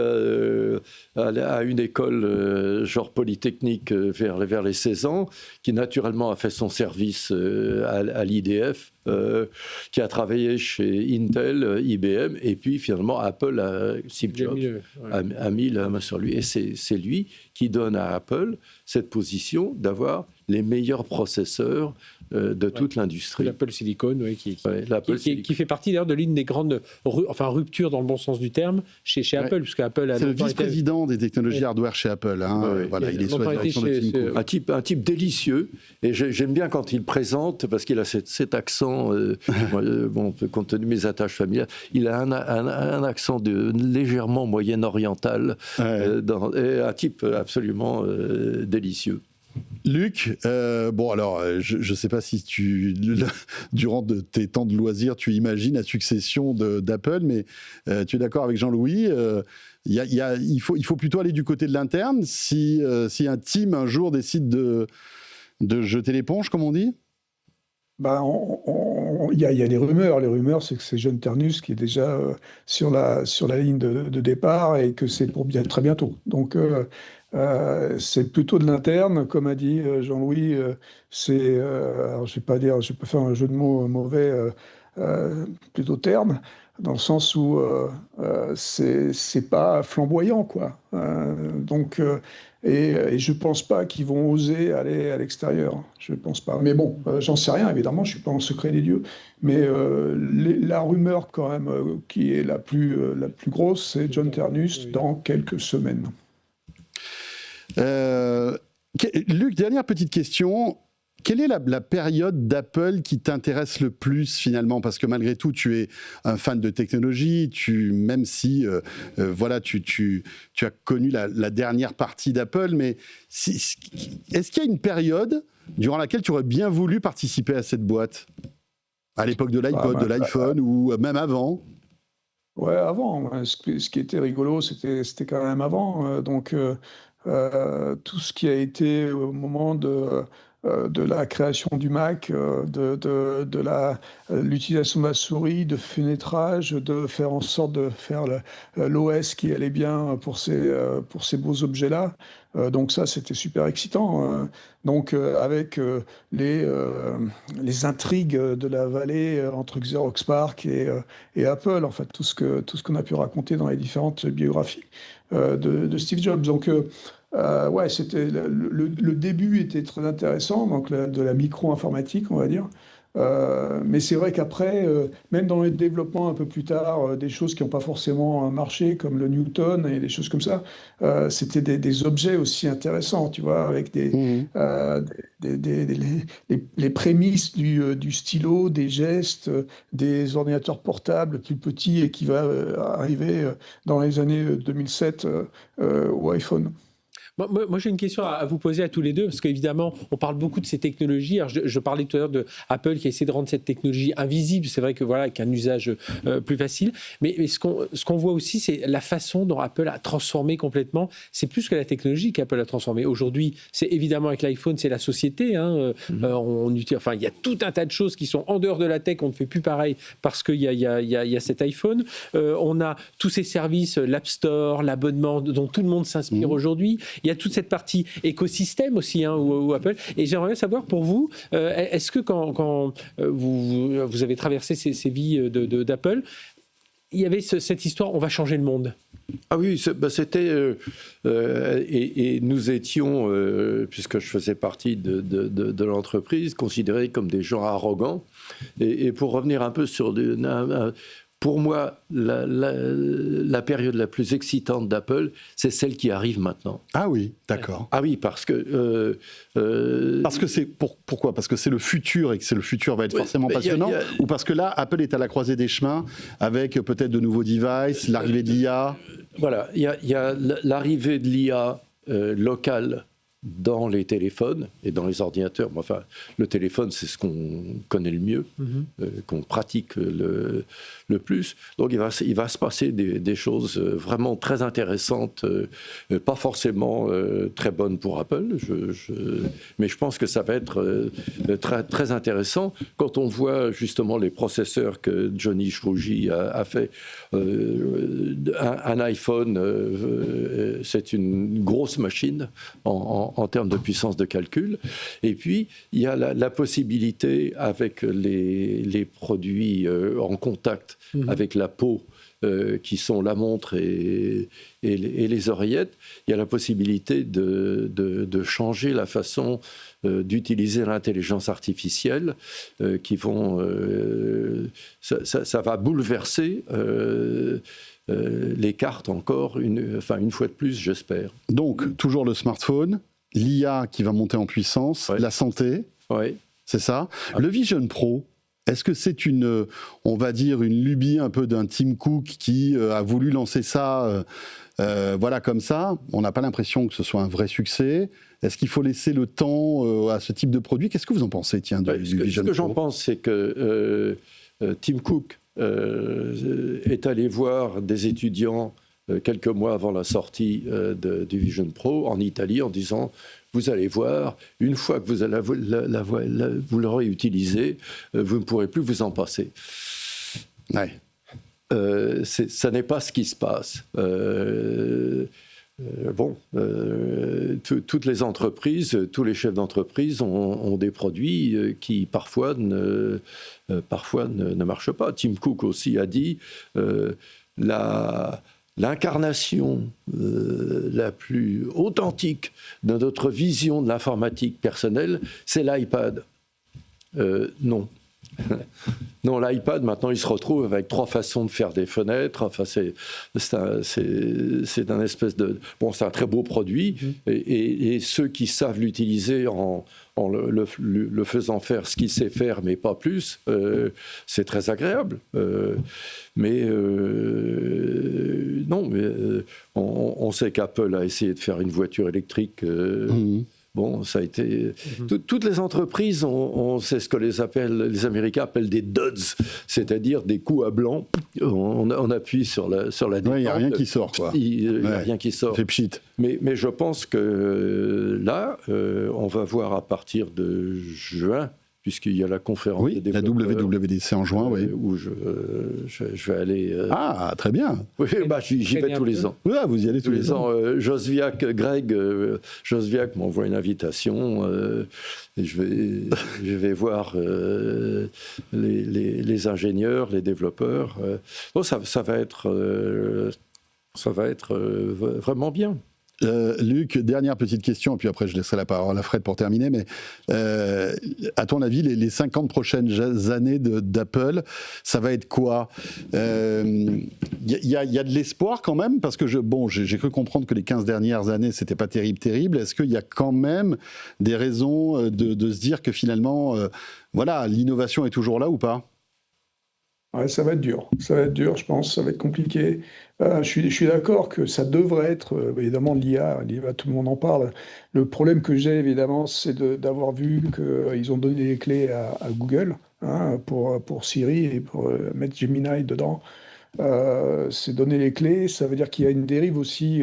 Speaker 4: à une école genre polytechnique vers les 16 ans, qui naturellement a fait son service à l'IDF, qui a travaillé chez Intel, IBM, et puis finalement Apple, Steve Jobs, a mis la main sur lui. Et c'est lui qui donne à Apple cette position d'avoir les meilleurs processeurs de toute l'industrie.
Speaker 5: L'Apple Silicon, qui fait partie d'ailleurs de l'une des grandes ruptures dans le bon sens du terme chez Apple, puisque Apple a
Speaker 2: c'est le vice-président des technologies hardware chez Apple. Il est sous la direction de Tim Cook.
Speaker 4: Un type délicieux, et j'aime bien quand il présente, parce qu'il a cet accent, compte tenu de mes attaches familiales, il a un accent légèrement moyen-oriental, et un type absolument délicieux.
Speaker 2: Luc, bon alors, je ne sais pas si durant tes temps de loisirs, tu imagines la succession d'Apple, mais tu es d'accord avec Jean-Louis, il faut plutôt aller du côté de l'interne si un team un jour décide de jeter l'éponge, comme on dit.
Speaker 6: Il y a des rumeurs. Les rumeurs, c'est que c'est John Ternus qui est déjà sur la ligne de départ et que c'est pour très bientôt. Donc, c'est plutôt de l'interne, comme a dit Jean-Louis. Alors, je vais pas faire un jeu de mots mauvais, plutôt terne, dans le sens où c'est pas flamboyant, quoi. Et je pense pas qu'ils vont oser aller à l'extérieur. Je pense pas. Mais bon, j'en sais rien, évidemment, je suis pas en secret des dieux. Mais la rumeur, quand même, qui est la plus grosse, c'est John Ternus dans quelques semaines.
Speaker 2: Luc, dernière petite question. Quelle est la période d'Apple qui t'intéresse le plus finalement? Parce que malgré tout, tu es un fan de technologie, même si tu as connu la dernière partie d'Apple, mais est-ce qu'il y a une période durant laquelle tu aurais bien voulu participer à cette boîte? À l'époque de l'iPod, de l'iPhone ou même avant?
Speaker 6: Ouais, avant. Ce qui était rigolo, c'était quand même avant. Tout ce qui a été au moment de la création du Mac, de l'utilisation de la souris, de fenêtrage, de faire en sorte de faire l'OS qui allait bien pour ces beaux objets-là. Donc ça, c'était super excitant. Avec les intrigues de la vallée entre Xerox PARC et Apple, en fait, tout ce qu'on a pu raconter dans les différentes biographies de Steve Jobs. C'était le début était très intéressant, donc de la micro-informatique, on va dire. Mais c'est vrai qu'après, même dans le développement un peu plus tard, des choses qui n'ont pas forcément marché, comme le Newton et des choses comme ça, c'était des objets aussi intéressants, tu vois, avec les prémices du stylo, des gestes, des ordinateurs portables plus petits et qui va arriver dans les années 2007 au iPhone.
Speaker 5: Moi, j'ai une question à vous poser à tous les deux, parce qu'évidemment, on parle beaucoup de ces technologies. Alors, je parlais tout à l'heure de Apple qui a essayé de rendre cette technologie invisible. C'est vrai que voilà, avec un usage plus facile. Mais ce qu'on voit aussi, c'est la façon dont Apple a transformé complètement. C'est plus que la technologie qu'Apple a transformé. Aujourd'hui, c'est évidemment avec l'iPhone, c'est la société. Il y a tout un tas de choses qui sont en dehors de la tech. On ne fait plus pareil parce qu'il y a cet iPhone. On a tous ces services, l'App Store, l'abonnement dont tout le monde s'inspire aujourd'hui. Il y a toute cette partie écosystème aussi, où Apple. Et j'aimerais bien savoir pour vous, est-ce que quand vous avez traversé ces vies d'Apple, il y avait cette histoire, on va changer le monde?
Speaker 4: Ah oui, c'était... et nous étions, puisque je faisais partie de l'entreprise, considérés comme des gens arrogants. Et pour revenir un peu sur... Pour moi, la période la plus excitante d'Apple, c'est celle qui arrive maintenant.
Speaker 2: Ah oui, d'accord.
Speaker 4: Ah oui, parce que...
Speaker 2: Parce que c'est... Pourquoi? Parce que c'est le futur et que le futur va être forcément passionnant? Ou parce que là, Apple est à la croisée des chemins avec peut-être de nouveaux devices, l'arrivée de l'IA?
Speaker 4: Voilà, il y a l'arrivée de l'IA locale dans les téléphones et dans les ordinateurs. Enfin, le téléphone, c'est ce qu'on connaît le mieux, qu'on pratique le plus. Donc, il va se passer des choses vraiment très intéressantes, pas forcément très bonnes pour Apple, mais je pense que ça va être très, très intéressant quand on voit justement les processeurs que Johnny Chouji a fait. Un iPhone, c'est une grosse machine en termes de puissance de calcul. Et puis, il y a la possibilité, avec les produits en contact avec la peau, qui sont la montre et les oreillettes, il y a la possibilité de changer la façon d'utiliser l'intelligence artificielle, qui vont... ça va bouleverser... les cartes encore, une fois de plus, j'espère.
Speaker 2: Donc, toujours le smartphone, l'IA qui va monter en puissance, la santé, c'est ça. Le Vision Pro, Est-ce que c'est on va dire, une lubie un peu d'un Tim Cook qui a voulu lancer ça voilà, comme ça? On n'a pas l'impression que ce soit un vrai succès. Est-ce qu'il faut laisser le temps à ce type de produit? Qu'est-ce que vous en pensez, tiens, du Vision
Speaker 4: Ce que
Speaker 2: Pro?
Speaker 4: j'en pense, c'est que Tim Cook est allé voir des étudiants quelques mois avant la sortie du Vision Pro en Italie en disant: vous allez voir, une fois que vous l'aurez utilisé, vous ne pourrez plus vous en passer.
Speaker 2: Ouais.
Speaker 4: Ça n'est pas ce qui se passe. Toutes les entreprises, tous les chefs d'entreprise ont des produits qui parfois ne marchent pas. Tim Cook aussi a dit l'incarnation la plus authentique de notre vision de l'informatique personnelle, c'est l'iPad. Non. Non, l'iPad, maintenant, il se retrouve avec 3 façons de faire des fenêtres. Enfin, c'est un espèce de... Bon, c'est un très beau produit. Et ceux qui savent l'utiliser en le faisant faire ce qu'il sait faire, mais pas plus, c'est très agréable. On sait qu'Apple a essayé de faire une voiture électrique... Bon, ça a été... Toutes les entreprises, on sait ce que les Américains appellent des duds, c'est-à-dire des coups à blanc. On appuie sur la détente.
Speaker 2: Il n'y a rien qui sort, quoi.
Speaker 4: Il n'y a rien qui sort.
Speaker 2: Fait pchit.
Speaker 4: Mais je pense que là, on va voir à partir de juin, puisqu'il y a la conférence des développeurs.
Speaker 2: La WWDC en juin, oui.
Speaker 4: Où je vais aller...
Speaker 2: Ah, très bien.
Speaker 4: Oui, j'y vais tous les ans.
Speaker 2: Oui, vous y allez tous les ans.
Speaker 4: Greg Josviak m'envoie une invitation et je vais voir les ingénieurs, les développeurs. Bon, ça va être vraiment bien.
Speaker 2: Luc, dernière petite question, et puis après je laisserai la parole à Fred pour terminer, mais à ton avis, les 50 prochaines années d'Apple, ça va être quoi? Il y a de l'espoir quand même, parce que j'ai cru comprendre que les 15 dernières années, c'était pas terrible. Est-ce qu'il y a quand même des raisons de se dire que finalement, l'innovation est toujours là ou pas?
Speaker 6: Ouais, ça va être dur, je pense, ça va être compliqué. Je suis d'accord que ça devrait être, évidemment, l'IA, tout le monde en parle. Le problème que j'ai, évidemment, c'est d'avoir vu qu'ils ont donné les clés à Google pour Siri et pour mettre Gemini dedans. C'est donner les clés, ça veut dire qu'il y a une dérive aussi,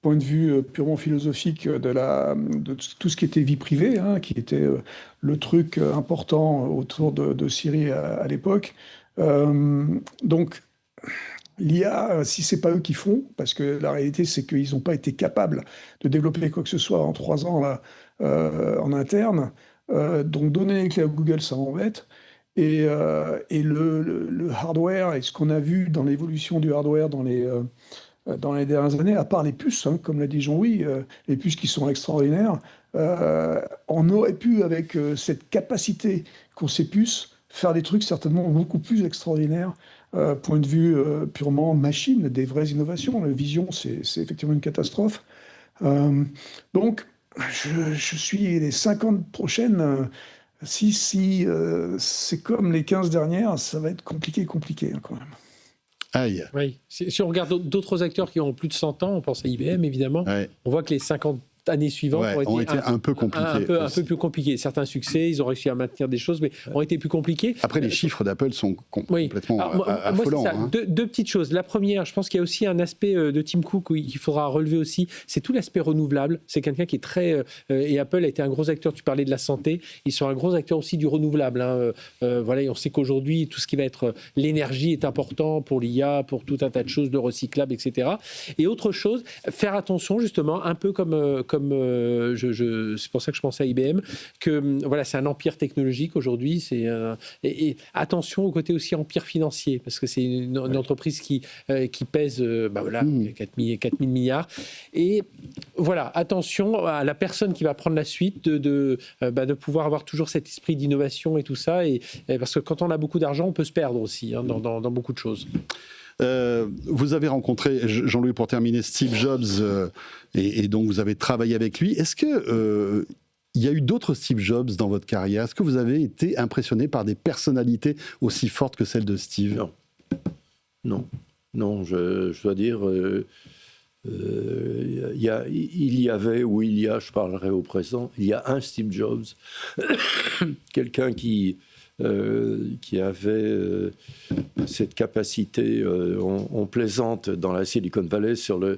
Speaker 6: point de vue purement philosophique de tout ce qui était vie privée, qui était le truc important autour de Siri à l'époque. Donc, l'IA, si c'est pas eux qui font, parce que la réalité c'est qu'ils n'ont pas été capables de développer quoi que ce soit en 3 ans là, en interne, donc donner les clés à Google, ça m'embête. Et le hardware, et ce qu'on a vu dans l'évolution du hardware dans les dernières années, à part les puces, comme l'a dit Jean-Louis, les puces qui sont extraordinaires, on aurait pu, avec cette capacité qu'ont ces puces, faire des trucs certainement beaucoup plus extraordinaires, point de vue purement machine, des vraies innovations. La vision, c'est effectivement une catastrophe. Donc, je suis les 50 prochaines, si c'est comme les 15 dernières, ça va être compliqué quand même.
Speaker 2: Aïe.
Speaker 5: Oui. Si on regarde d'autres acteurs qui ont plus de 100 ans, on pense à IBM évidemment, on voit que les 50 années suivantes ont été un peu compliquées. Un peu plus compliquées. Certains succès, ils ont réussi à maintenir des choses, mais ont été plus compliqués.
Speaker 2: Après, les chiffres d'Apple sont complètement affolants.
Speaker 5: Moi, deux petites choses. La première, je pense qu'il y a aussi un aspect de Tim Cook qu'il faudra relever aussi, c'est tout l'aspect renouvelable. C'est quelqu'un qui est très... et Apple a été un gros acteur, tu parlais de la santé, ils sont un gros acteur aussi du renouvelable. Et on sait qu'aujourd'hui, tout ce qui va être l'énergie est important pour l'IA, pour tout un tas de choses, de recyclables, etc. Et autre chose, faire attention justement, un peu comme c'est pour ça que je pensais à IBM, que c'est un empire technologique aujourd'hui, et attention au côté aussi empire financier, parce que c'est une entreprise qui pèse 4 000 milliards, et attention à la personne qui va prendre la suite de pouvoir avoir toujours cet esprit d'innovation et tout ça, et parce que quand on a beaucoup d'argent, on peut se perdre aussi dans beaucoup de choses.
Speaker 2: Vous avez rencontré, Jean-Louis, pour terminer, Steve Jobs, et donc vous avez travaillé avec lui. Est-ce que il y a eu d'autres Steve Jobs dans votre carrière. Est-ce que vous avez été impressionné par des personnalités aussi fortes que celle de Steve ?
Speaker 4: Non, je dois dire, il y avait, ou il y a, je parlerai au présent, il y a un Steve Jobs, quelqu'un qui avait cette capacité, on plaisante dans la Silicon Valley sur le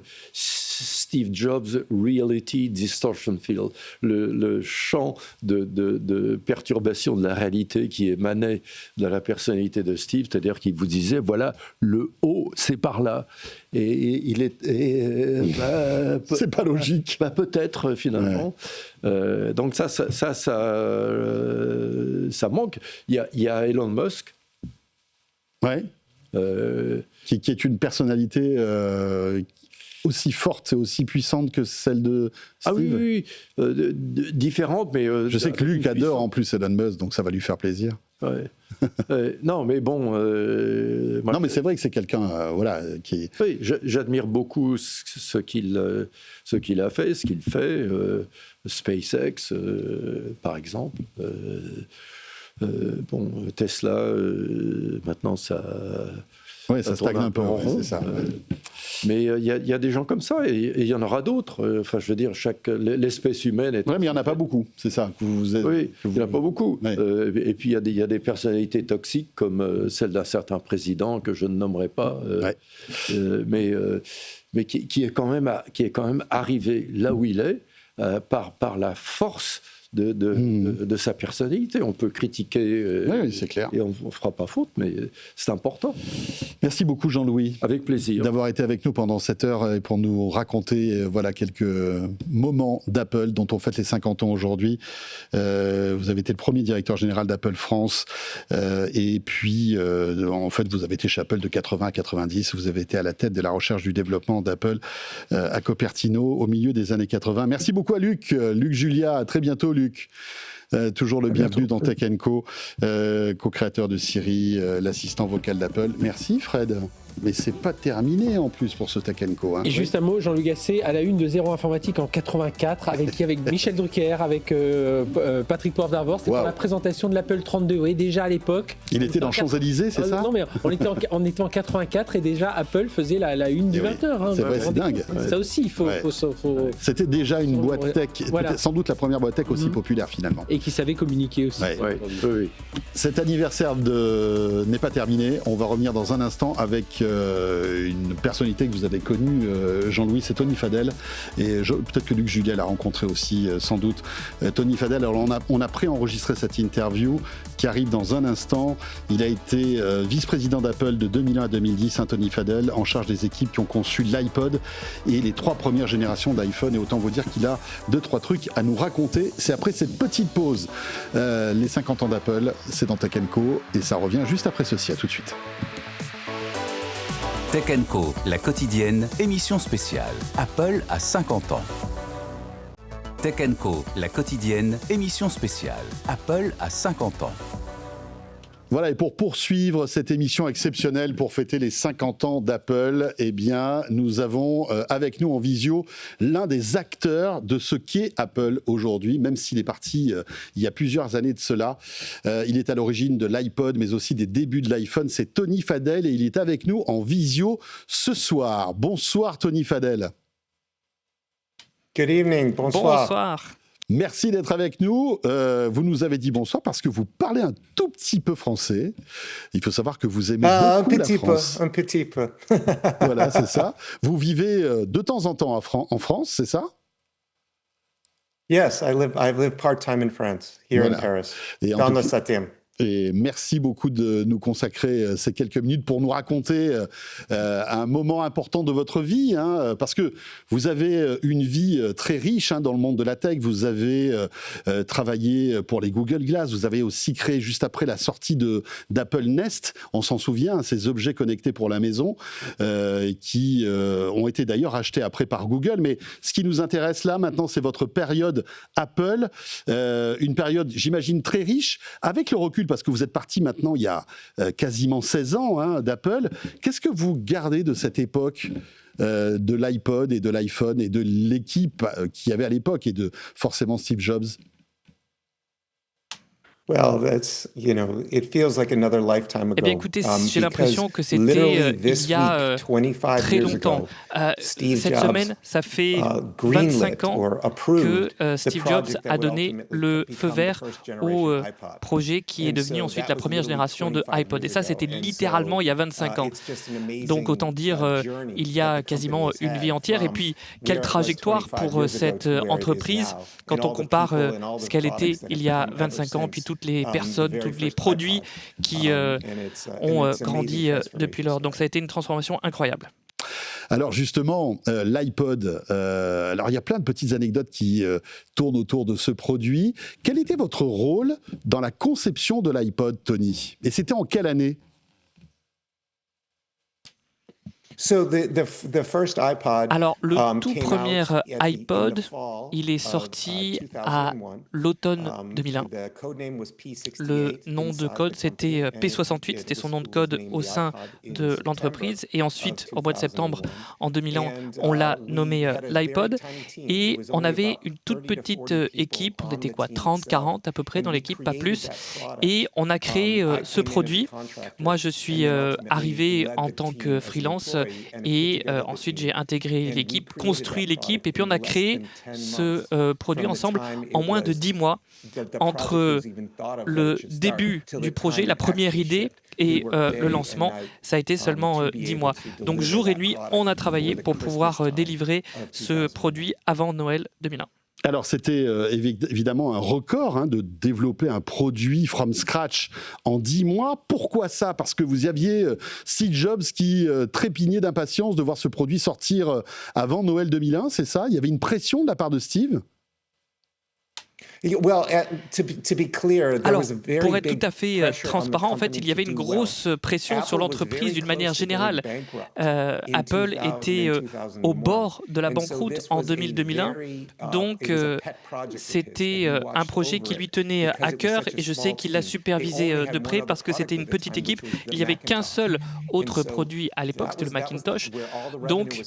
Speaker 4: Steve Jobs Reality Distortion Field, le champ de perturbation de la réalité qui émanait de la personnalité de Steve, c'est-à-dire qu'il vous disait, voilà, le haut, c'est par là. Et il est...
Speaker 2: c'est pas logique.
Speaker 4: Peut-être, finalement. Ouais. Donc ça manque. Il y a Elon Musk.
Speaker 2: Ouais. Qui est une personnalité aussi forte et aussi puissante que celle de Steve.
Speaker 4: Ah oui. Différente, mais...
Speaker 2: je sais que Luc adore en plus Elon Musk, donc ça va lui faire plaisir.
Speaker 4: Ouais. Non, mais bon...
Speaker 2: moi, non, mais c'est vrai que c'est quelqu'un qui est...
Speaker 4: Oui, j'admire beaucoup ce qu'il a fait, ce qu'il fait. SpaceX, par exemple. Tesla, maintenant, ça...
Speaker 2: Oui, ça stagne un peu en rond. C'est ça.
Speaker 4: Mais il y a des gens comme ça, et il y en aura d'autres. Enfin, je veux dire, l'espèce humaine est...
Speaker 2: Oui, mais il n'y en a pas beaucoup, c'est ça.
Speaker 4: Oui, il n'y en a pas beaucoup.
Speaker 2: Ouais.
Speaker 4: Et puis, il y a des personnalités toxiques, comme celle d'un certain président, que je ne nommerai pas, mais qui est quand même arrivé là où il est, par la force de sa personnalité. On peut critiquer,
Speaker 2: oui, c'est clair.
Speaker 4: Et on ne fera pas faute, mais c'est important.
Speaker 2: Merci beaucoup Jean-Louis.
Speaker 4: Avec plaisir.
Speaker 2: D'avoir été avec nous pendant cette heure et pour nous raconter quelques moments d'Apple dont on fête les 50 ans aujourd'hui. Vous avez été le premier directeur général d'Apple France et puis en fait vous avez été chez Apple de 80 à 90. Vous avez été à la tête de la recherche du développement d'Apple à Cupertino au milieu des années 80. Merci beaucoup à Luc Julia. À très bientôt Luc. Toujours le bienvenu dans Tech & Co, co-créateur de Siri, l'assistant vocal d'Apple. Merci Fred. Mais c'est pas terminé en plus pour ce Tech & Co.
Speaker 5: Et juste un mot, Jean-Luc Gasset à la une de Zéro Informatique en 84, avec Michel Drucker, avec Patrick Poivre d'Arvor. C'était pour la présentation de l'Apple 32. Oui, déjà à l'époque.
Speaker 2: Il était dans Champs-Élysées, c'est ça ?
Speaker 5: Non, mais on était en 84 et déjà Apple faisait la une du 20h. Hein,
Speaker 2: c'est vrai, c'est dingue.
Speaker 5: Ça aussi, il faut...
Speaker 2: C'était déjà une boîte tech, sans doute la première boîte tech aussi populaire finalement.
Speaker 5: Et qui savait communiquer aussi.
Speaker 4: Oui.
Speaker 2: Cet anniversaire n'est pas terminé. On va revenir dans un instant avec une personnalité que vous avez connue, Jean-Louis, c'est Tony Fadell. Et peut-être que Luc Julia l'a rencontré aussi, sans doute. Tony Fadell, alors on a pré-enregistré cette interview qui arrive dans un instant. Il a été vice-président d'Apple de 2001 à 2010, Tony Fadell, en charge des équipes qui ont conçu l'iPod et les 3 premières générations d'iPhone. Et autant vous dire qu'il a 2-3 trucs à nous raconter. C'est après cette petite pause. Les 50 ans d'Apple, c'est dans Tech & Co. Et ça revient juste après ceci. À tout de suite.
Speaker 1: Tech & Co, la quotidienne, émission spéciale. Apple a 50 ans. Tech & Co, la quotidienne, émission spéciale. Apple a 50 ans.
Speaker 2: Voilà, et pour poursuivre cette émission exceptionnelle pour fêter les 50 ans d'Apple, eh bien, nous avons avec nous en visio l'un des acteurs de ce qu'est Apple aujourd'hui, même s'il est parti il y a plusieurs années de cela. Il est à l'origine de l'iPod, mais aussi des débuts de l'iPhone. C'est Tony Fadell et il est avec nous en visio ce soir. Bonsoir Tony Fadell.
Speaker 7: Good evening, bonsoir.
Speaker 8: Bonsoir.
Speaker 2: Merci d'être avec nous. Vous nous avez dit bonsoir parce que vous parlez un tout petit peu français. Il faut savoir que vous aimez beaucoup la France.
Speaker 7: Un petit peu.
Speaker 2: Voilà, c'est ça. Vous vivez de temps en temps en France, c'est ça?
Speaker 7: Yes, I live part-time in France, here in Paris, dans le 7e.
Speaker 2: Et merci beaucoup de nous consacrer ces quelques minutes pour nous raconter un moment important de votre vie, hein, parce que vous avez une vie très riche dans le monde de la tech. Vous avez travaillé pour les Google Glass. Vous avez aussi créé juste après la sortie d'Apple Nest. On s'en souvient, ces objets connectés pour la maison qui ont été d'ailleurs achetés après par Google. Mais ce qui nous intéresse là maintenant, c'est votre période Apple, une période, j'imagine, très riche, avec le recul, parce que vous êtes parti maintenant il y a quasiment 16 ans d'Apple. Qu'est-ce que vous gardez de cette époque de l'iPod et de l'iPhone et de l'équipe qu'il y avait à l'époque et de forcément Steve Jobs?
Speaker 8: Eh bien, écoutez, j'ai l'impression que c'était il y a très longtemps. Cette semaine, ça fait 25 ans que Steve Jobs a donné le feu vert au projet qui est devenu ensuite la première génération de iPod. Et ça, c'était littéralement il y a 25 ans. Donc, autant dire, il y a quasiment une vie entière. Et puis, quelle trajectoire pour cette entreprise quand on compare ce qu'elle était il y a 25 ans, puis toutes les personnes, tous les produits qui ont grandi depuis lors. Donc ça a été une transformation incroyable.
Speaker 2: Alors justement, l'iPod, alors il y a plein de petites anecdotes qui tournent autour de ce produit. Quel était votre rôle dans la conception de l'iPod, Tony ? Et c'était en quelle année ?
Speaker 8: Alors, le tout premier iPod, il est sorti à l'automne 2001. Le nom de code, c'était P68, c'était son nom de code au sein de l'entreprise. Et ensuite, au mois de septembre, en 2001, on l'a nommé l'iPod. Et on avait une toute petite équipe, on était quoi, 30, 40 à peu près dans l'équipe, pas plus. Et on a créé ce produit. Moi, je suis arrivé en tant que freelance. Et ensuite, j'ai intégré l'équipe, construit l'équipe, et puis on a créé ce produit ensemble en moins de 10 mois, entre le début du projet, la première idée, et le lancement. Ça a été seulement 10 mois. Donc jour et nuit, on a travaillé pour pouvoir délivrer ce produit avant Noël 2001.
Speaker 2: Alors, c'était évidemment un record de développer un produit from scratch en 10 mois. Pourquoi ça ? Parce que vous aviez Steve Jobs qui trépignait d'impatience de voir ce produit sortir avant Noël 2001, c'est ça ? Il y avait une pression de la part de Steve ?
Speaker 8: Alors, pour être tout à fait transparent, en fait, il y avait une grosse pression sur l'entreprise d'une manière générale. Apple était au bord de la banqueroute en 2000-2001, donc c'était un projet qui lui tenait à cœur et je sais qu'il l'a supervisé de près parce que c'était une petite équipe. Il n'y avait qu'un seul autre produit à l'époque, c'était le Macintosh. Donc,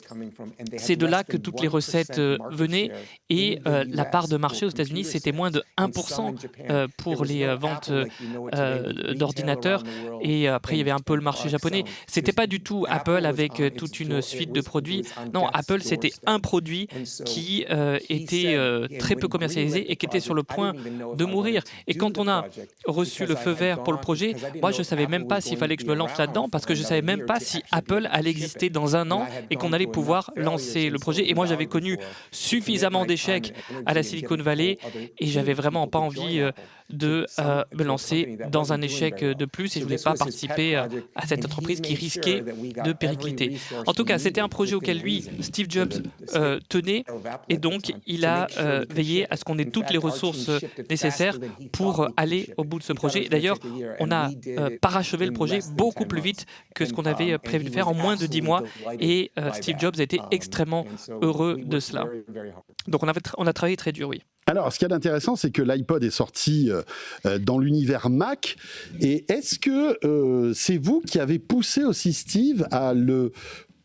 Speaker 8: c'est de là que toutes les recettes venaient et la part de marché aux États-Unis, c'était moins de 1% pour les ventes d'ordinateurs. Et après, il y avait un peu le marché japonais. C'était pas du tout Apple avec toute une suite de produits. Non, Apple, c'était un produit qui était très peu commercialisé et qui était sur le point de mourir. Et quand on a reçu le feu vert pour le projet, moi, je savais même pas s'il fallait que je me lance là-dedans parce que je savais même pas si Apple allait exister dans un an et qu'on allait pouvoir lancer le projet. Et moi, j'avais connu suffisamment d'échecs à la Silicon Valley et j'avais vraiment pas envie de me lancer dans un échec de plus et je voulais pas participer à cette entreprise qui risquait de péricliter. En tout cas, c'était un projet auquel lui, Steve Jobs, tenait et donc il a veillé à ce qu'on ait toutes les ressources nécessaires pour aller au bout de ce projet. D'ailleurs, on a parachevé le projet beaucoup plus vite que ce qu'on avait prévu de faire en moins de 10 mois et Steve Jobs a été extrêmement heureux de cela. Donc on a travaillé très dur, oui.
Speaker 2: Alors, ce qu'il y a d'intéressant, c'est que l'iPod est sorti dans l'univers Mac. Et est-ce que c'est vous qui avez poussé aussi Steve à le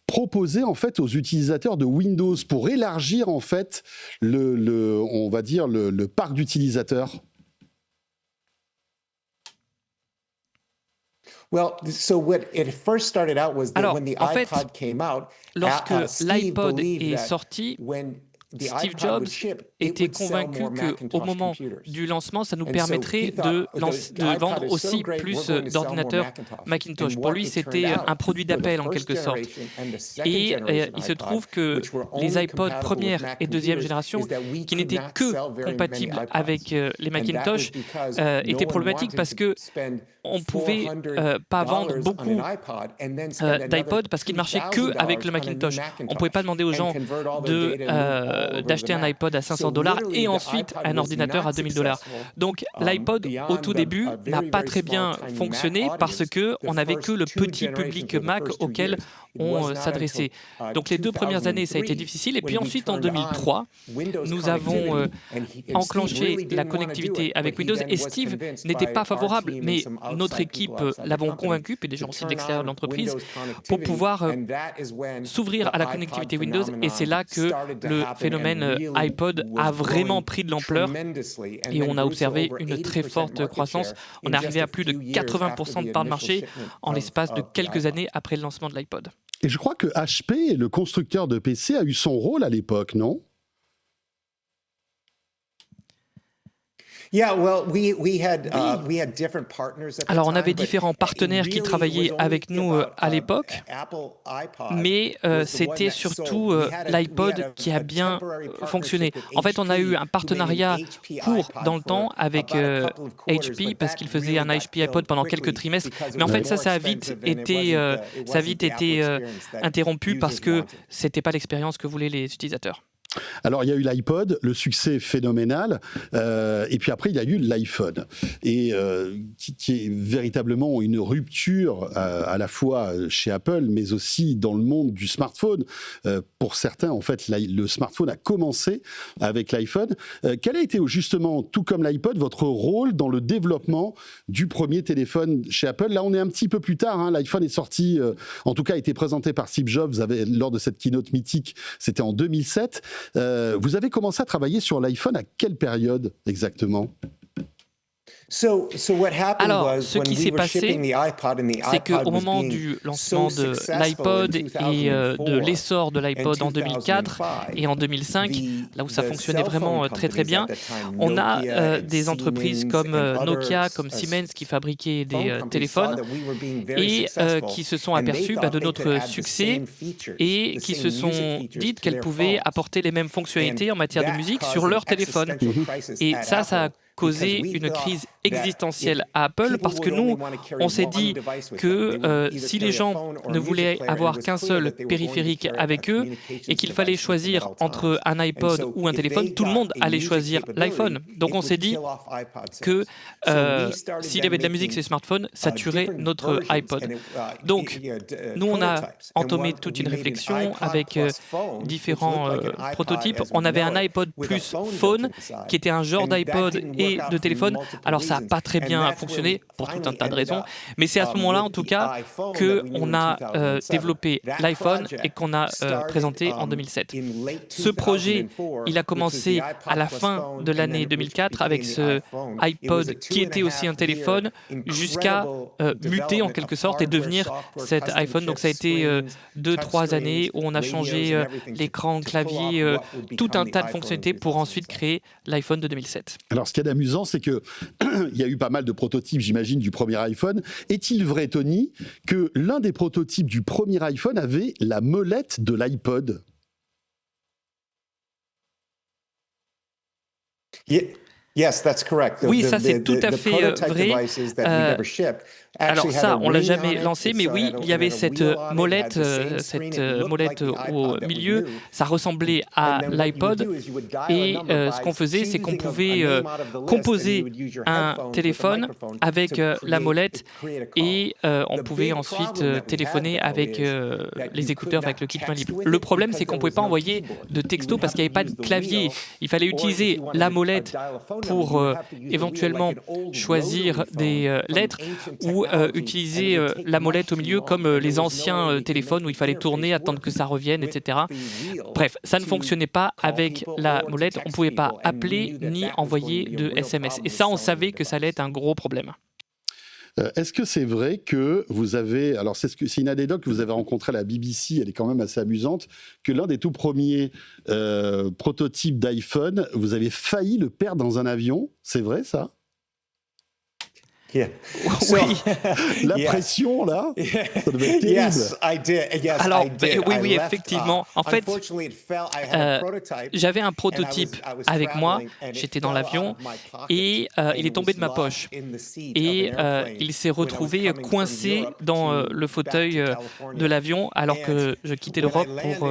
Speaker 2: proposer en fait aux utilisateurs de Windows pour élargir en fait on va dire le parc d'utilisateurs ?
Speaker 8: Alors, en fait, lorsque l'iPod est sorti, Steve Jobs était convaincu qu'au moment du lancement, ça nous permettrait de vendre aussi plus d'ordinateurs Macintosh. Pour lui, c'était un produit d'appel en quelque sorte. Et il se trouve que les iPods première et deuxième génération, qui n'étaient que compatibles avec les Macintosh, étaient problématiques parce que on ne pouvait pas vendre beaucoup d'iPod parce qu'ils ne marchaient qu'avec le Macintosh. On ne pouvait pas demander aux gens d'acheter un iPod à $500 et ensuite un ordinateur à $2000. Donc l'iPod, au tout début, n'a pas très bien fonctionné parce qu'on n'avait que le petit public Mac auquel ont s'adressé. Donc les 2 premières années, ça a été difficile. Et puis ensuite, en 2003, nous avons enclenché la connectivité avec Windows. Et Steve n'était pas favorable, mais notre équipe l'avons convaincu, puis des gens aussi de l'extérieur de l'entreprise, pour pouvoir s'ouvrir à la connectivité Windows. Et c'est là que le phénomène iPod a vraiment pris de l'ampleur et on a observé une très forte croissance. On est arrivé à plus de 80% de part de marché en l'espace de quelques années après le lancement de l'iPod.
Speaker 2: Et je crois que HP, le constructeur de PC, a eu son rôle à l'époque, non ?
Speaker 8: Alors, on avait différents partenaires qui travaillaient avec nous à l'époque, mais c'était surtout l'iPod qui a bien fonctionné. En fait, on a eu un partenariat court dans le temps avec HP, parce qu'ils faisaient un HP iPod pendant quelques trimestres, mais en fait, ça a vite été interrompu parce que ce n'était pas l'expérience que voulaient les utilisateurs.
Speaker 2: Alors, il y a eu l'iPod, le succès phénoménal, et puis après, il y a eu l'iPhone, et qui est véritablement une rupture à la fois chez Apple, mais aussi dans le monde du smartphone. Pour certains, en fait, le smartphone a commencé avec l'iPhone. Quel a été justement, tout comme l'iPod, votre rôle dans le développement du premier téléphone chez Apple ? Là, on est un petit peu plus tard, hein. L'iPhone est sorti, en tout cas, a été présenté par Steve Jobs lors de cette keynote mythique, c'était en 2007. Vous avez commencé à travailler sur l'iPhone à quelle période exactement ?
Speaker 8: Alors, ce qui s'est passé, c'est qu'au moment du lancement de l'iPod et de l'essor de l'iPod en 2004 et en 2005, là où ça fonctionnait vraiment très très bien, on a des entreprises comme Nokia, comme Siemens qui fabriquaient des téléphones et qui se sont aperçues de notre succès et qui se sont dites qu'elles pouvaient apporter les mêmes fonctionnalités en matière de musique sur leur téléphone. Et ça a causé une crise existentielle à Apple parce que nous, on s'est dit que si les gens ne voulaient avoir qu'un seul périphérique avec eux et qu'il fallait choisir entre un iPod ou un téléphone, tout le monde allait choisir l'iPhone. Donc on s'est dit que s'il y avait de la musique sur les smartphones, ça tuerait notre iPod. Donc nous, on a entamé toute une réflexion avec différents prototypes. On avait un iPod plus phone qui était un genre d'iPod et de téléphone. Alors ça n'a pas très bien fonctionné pour tout un tas de raisons, mais c'est à ce moment-là en tout cas qu'on a développé l'iPhone et qu'on a présenté en 2007. Ce projet, il a commencé à la fin de l'année 2004 avec ce iPod qui était aussi un téléphone jusqu'à muter en quelque sorte et devenir cet iPhone. Donc ça a été 2-3 années où on a changé l'écran, clavier, tout un tas de fonctionnalités pour ensuite créer l'iPhone de 2007.
Speaker 2: Alors ce qu'il y a d'amusant, c'est qu'il y a eu pas mal de prototypes, j'imagine, du premier iPhone. Est-il vrai, Tony, que l'un des prototypes du premier iPhone avait la molette de l'iPod ?
Speaker 8: Oui, ça c'est tout à fait vrai. Alors ça, on l'a jamais lancé, mais oui, il y avait cette molette au milieu. Ça ressemblait à l'iPod. Et ce qu'on faisait, c'est qu'on pouvait composer un téléphone avec la molette et on pouvait ensuite téléphoner avec les écouteurs, avec le kit main libre. Le problème, c'est qu'on ne pouvait pas envoyer de texto parce qu'il n'y avait pas de clavier. Il fallait utiliser la molette pour éventuellement choisir des lettres ou utiliser la molette au milieu comme les anciens téléphones où il fallait tourner, attendre que ça revienne, etc. Bref, ça ne fonctionnait pas avec la molette. On ne pouvait pas appeler ni envoyer de SMS. Et ça, on savait que ça allait être un gros problème.
Speaker 2: Est-ce que c'est vrai que vous avez... Alors, c'est une anecdote que vous avez rencontrée à la BBC, elle est quand même assez amusante, que l'un des tout premiers prototypes d'iPhone, vous avez failli le perdre dans un avion. C'est vrai, ça ?
Speaker 7: Yeah.
Speaker 8: Oui.
Speaker 2: La pression, là, ça devait être terrible.
Speaker 8: Alors, oui, effectivement. En fait, j'avais un prototype avec moi, j'étais dans l'avion, et il est tombé de ma poche. Et il s'est retrouvé coincé dans le fauteuil de l'avion alors que je quittais l'Europe pour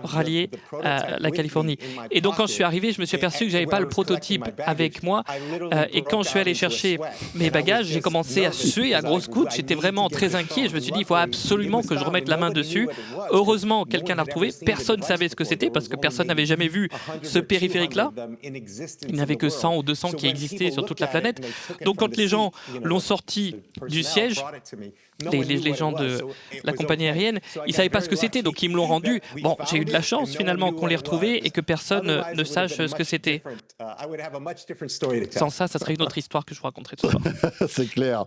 Speaker 8: rallier la Californie. Et donc, quand je suis arrivé, je me suis aperçu que je n'avais pas le prototype avec moi. Et quand je suis allé chercher mes mes bagages, j'ai commencé à suer à grosses gouttes. J'étais vraiment très inquiet. Je me suis dit, il faut absolument que je remette la main dessus. Heureusement, quelqu'un l'a retrouvé. Personne ne savait ce que c'était parce que personne n'avait jamais vu ce périphérique-là. Il n'y avait que 100 ou 200 qui existaient sur toute la planète. Donc quand les gens l'ont sorti du siège, les gens de la compagnie aérienne, ils ne savaient pas ce que c'était, donc ils me l'ont rendu. Bon, j'ai eu de la chance finalement qu'on l'ait retrouvé et que personne ne sache ce que c'était. Sans ça serait une autre histoire que je vous raconterai ce soir.
Speaker 2: C'est clair.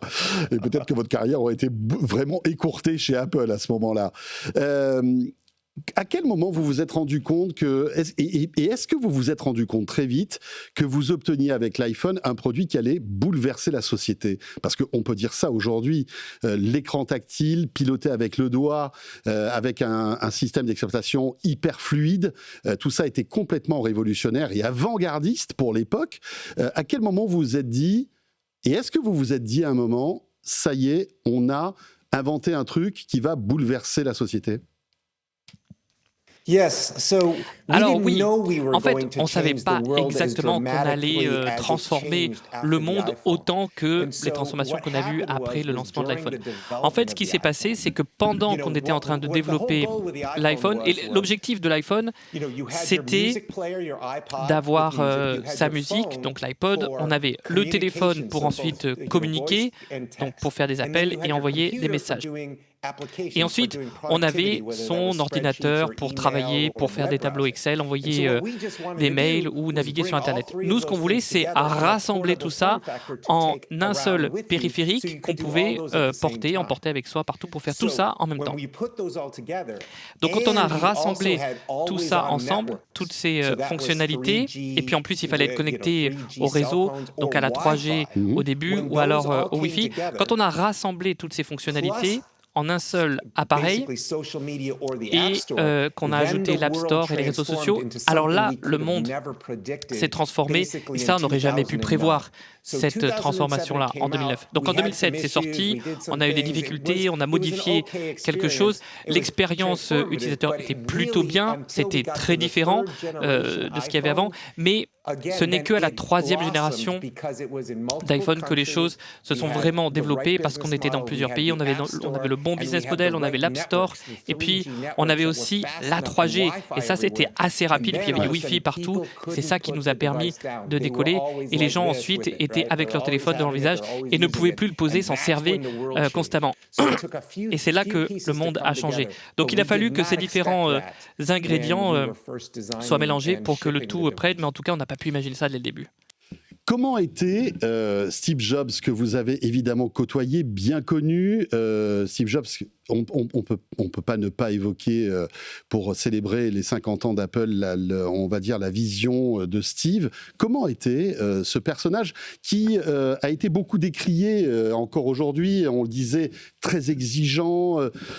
Speaker 2: Et peut-être que votre carrière aurait été vraiment écourtée chez Apple à ce moment-là. À quel moment vous vous êtes rendu compte est-ce que vous vous êtes rendu compte très vite que vous obteniez avec l'iPhone un produit qui allait bouleverser la société? Parce qu'on peut dire ça aujourd'hui, l'écran tactile, piloté avec le doigt, avec un système d'exploitation hyper fluide, tout ça était complètement révolutionnaire et avant-gardiste pour l'époque. À quel moment vous vous êtes dit, et est-ce que vous vous êtes dit à un moment, ça y est, on a inventé un truc qui va bouleverser la société?
Speaker 8: Alors oui, en fait, on ne savait pas exactement qu'on allait transformer le monde autant que les transformations qu'on a vues après le lancement de l'iPhone. En fait, ce qui s'est passé, c'est que pendant qu'on était en train de développer l'iPhone, et l'objectif de l'iPhone, c'était d'avoir sa musique, donc l'iPod, on avait le téléphone pour ensuite communiquer, donc pour faire des appels et envoyer des messages. Et ensuite, on avait son ordinateur pour travailler, pour faire des tableaux Excel, envoyer des mails ou naviguer sur Internet. Nous, ce qu'on voulait, c'est rassembler tout ça en un seul périphérique qu'on pouvait emporter avec soi partout pour faire tout ça en même temps. Donc, quand on a rassemblé tout ça ensemble, toutes ces fonctionnalités, et puis en plus, il fallait être connecté au réseau, donc à la 3G au début, ou alors au Wi-Fi. Quand on a rassemblé toutes ces fonctionnalités en un seul appareil et qu'on a ajouté l'App Store et les réseaux sociaux, alors là, le monde s'est transformé et ça, on n'aurait jamais pu prévoir cette transformation-là en 2009. Donc en 2007, c'est sorti, on a eu des difficultés, on a modifié quelque chose. L'expérience utilisateur était plutôt bien, c'était très différent de ce qu'il y avait avant, mais ce n'est qu'à la 3e génération d'iPhone que les choses se sont vraiment développées parce qu'on était dans plusieurs pays, on avait le bon business model, on avait l'App Store et puis on avait aussi la 3G et ça c'était assez rapide, et puis il y avait du Wi-Fi partout, c'est ça qui nous a permis de décoller et les gens ensuite étaient avec leur téléphone devant le visage et ne pouvaient plus le poser, s'en servaient constamment. Et c'est là que le monde a changé. Donc il a fallu que ces différents ingrédients soient mélangés pour que le tout prenne, mais en tout cas on n'a pas pu imaginer ça dès le début.
Speaker 2: Comment était Steve Jobs, que vous avez évidemment côtoyé, bien connu? Steve Jobs, on peut pas ne pas évoquer, pour célébrer les 50 ans d'Apple, on va dire la vision de Steve. Comment était ce personnage qui a été beaucoup décrié encore aujourd'hui, on le disait, très exigeant,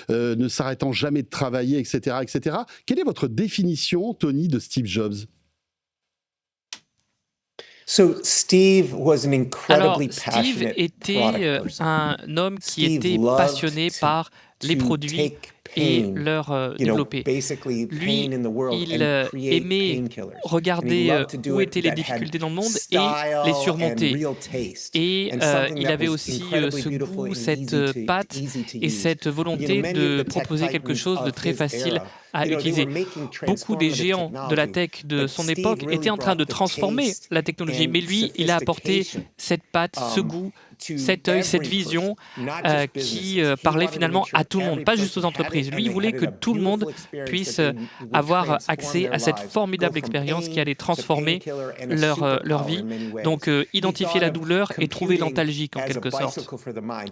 Speaker 2: ne s'arrêtant jamais de travailler, etc., etc. Quelle est votre définition, Tony, de Steve Jobs?
Speaker 8: Alors, Steve était un homme qui était passionné par les produits et leur développer. Lui, il aimait regarder où étaient les difficultés dans le monde et les surmonter. Et il avait aussi ce goût, cette patte et cette volonté de proposer quelque chose de très facile à utiliser. Beaucoup des géants de la tech de son époque étaient en train de transformer la technologie, mais lui, il a apporté cette patte, ce goût, cet œil, cette vision qui parlait finalement à tout le monde, pas juste aux entreprises. Lui, il voulait que tout le monde puisse avoir accès à cette formidable expérience qui allait transformer leur vie. Donc, identifier la douleur et trouver l'antalgique en quelque sorte.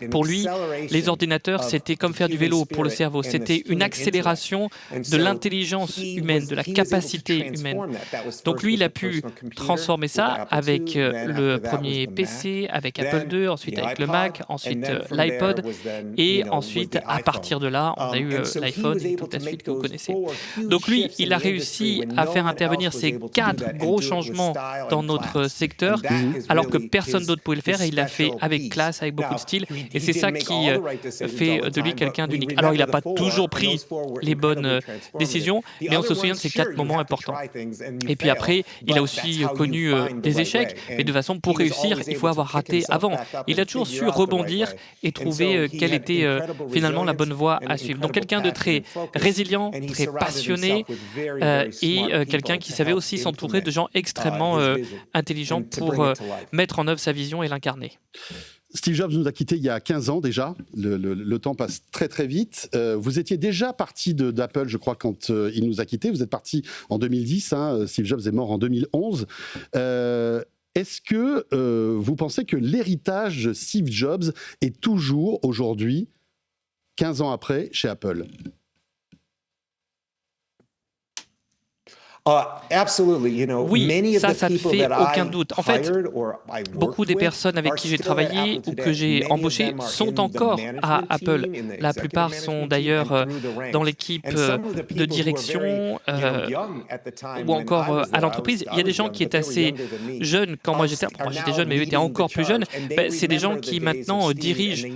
Speaker 8: Pour lui, les ordinateurs, c'était comme faire du vélo pour le cerveau. C'était une accélération de l'intelligence humaine, de la capacité humaine. Donc lui, il a pu transformer ça avec le premier PC, avec Apple II, ensuite avec le Mac, ensuite l'iPod, et ensuite, à partir de là, on a eu l'iPhone et toute la suite que vous connaissez. Donc lui, il a réussi à faire intervenir ces 4 gros changements dans notre secteur, alors que personne d'autre pouvait le faire, et il l'a fait avec classe, avec beaucoup de style, et c'est ça qui fait de lui quelqu'un d'unique. Alors il n'a pas toujours pris les bonnes décisions, mais on se souvient de ces 4 moments importants. Et puis après, il a aussi connu des échecs, mais de façon, pour réussir, il faut avoir raté avant. Il a toujours su rebondir et trouver quelle était finalement la bonne voie à suivre. Donc quelqu'un de très résilient, très passionné et quelqu'un qui savait aussi s'entourer de gens extrêmement intelligents pour mettre en œuvre sa vision et l'incarner.
Speaker 2: Steve Jobs nous a quittés il y a 15 ans déjà, le temps passe très très vite. Vous étiez déjà parti d'Apple, je crois, quand il nous a quittés. Vous êtes parti en 2010, Steve Jobs est mort en 2011. Est-ce que vous pensez que l'héritage de Steve Jobs est toujours aujourd'hui, 15 ans après, chez Apple ?
Speaker 8: Oui, ça ne fait aucun doute. En fait, beaucoup des personnes avec qui j'ai travaillé ou que j'ai embauchées sont encore à Apple. La plupart sont d'ailleurs dans l'équipe de direction ou encore à l'entreprise. Il y a des gens qui étaient assez jeunes quand moi j'étais jeune, mais eux étaient encore plus jeunes. C'est des gens qui maintenant dirigent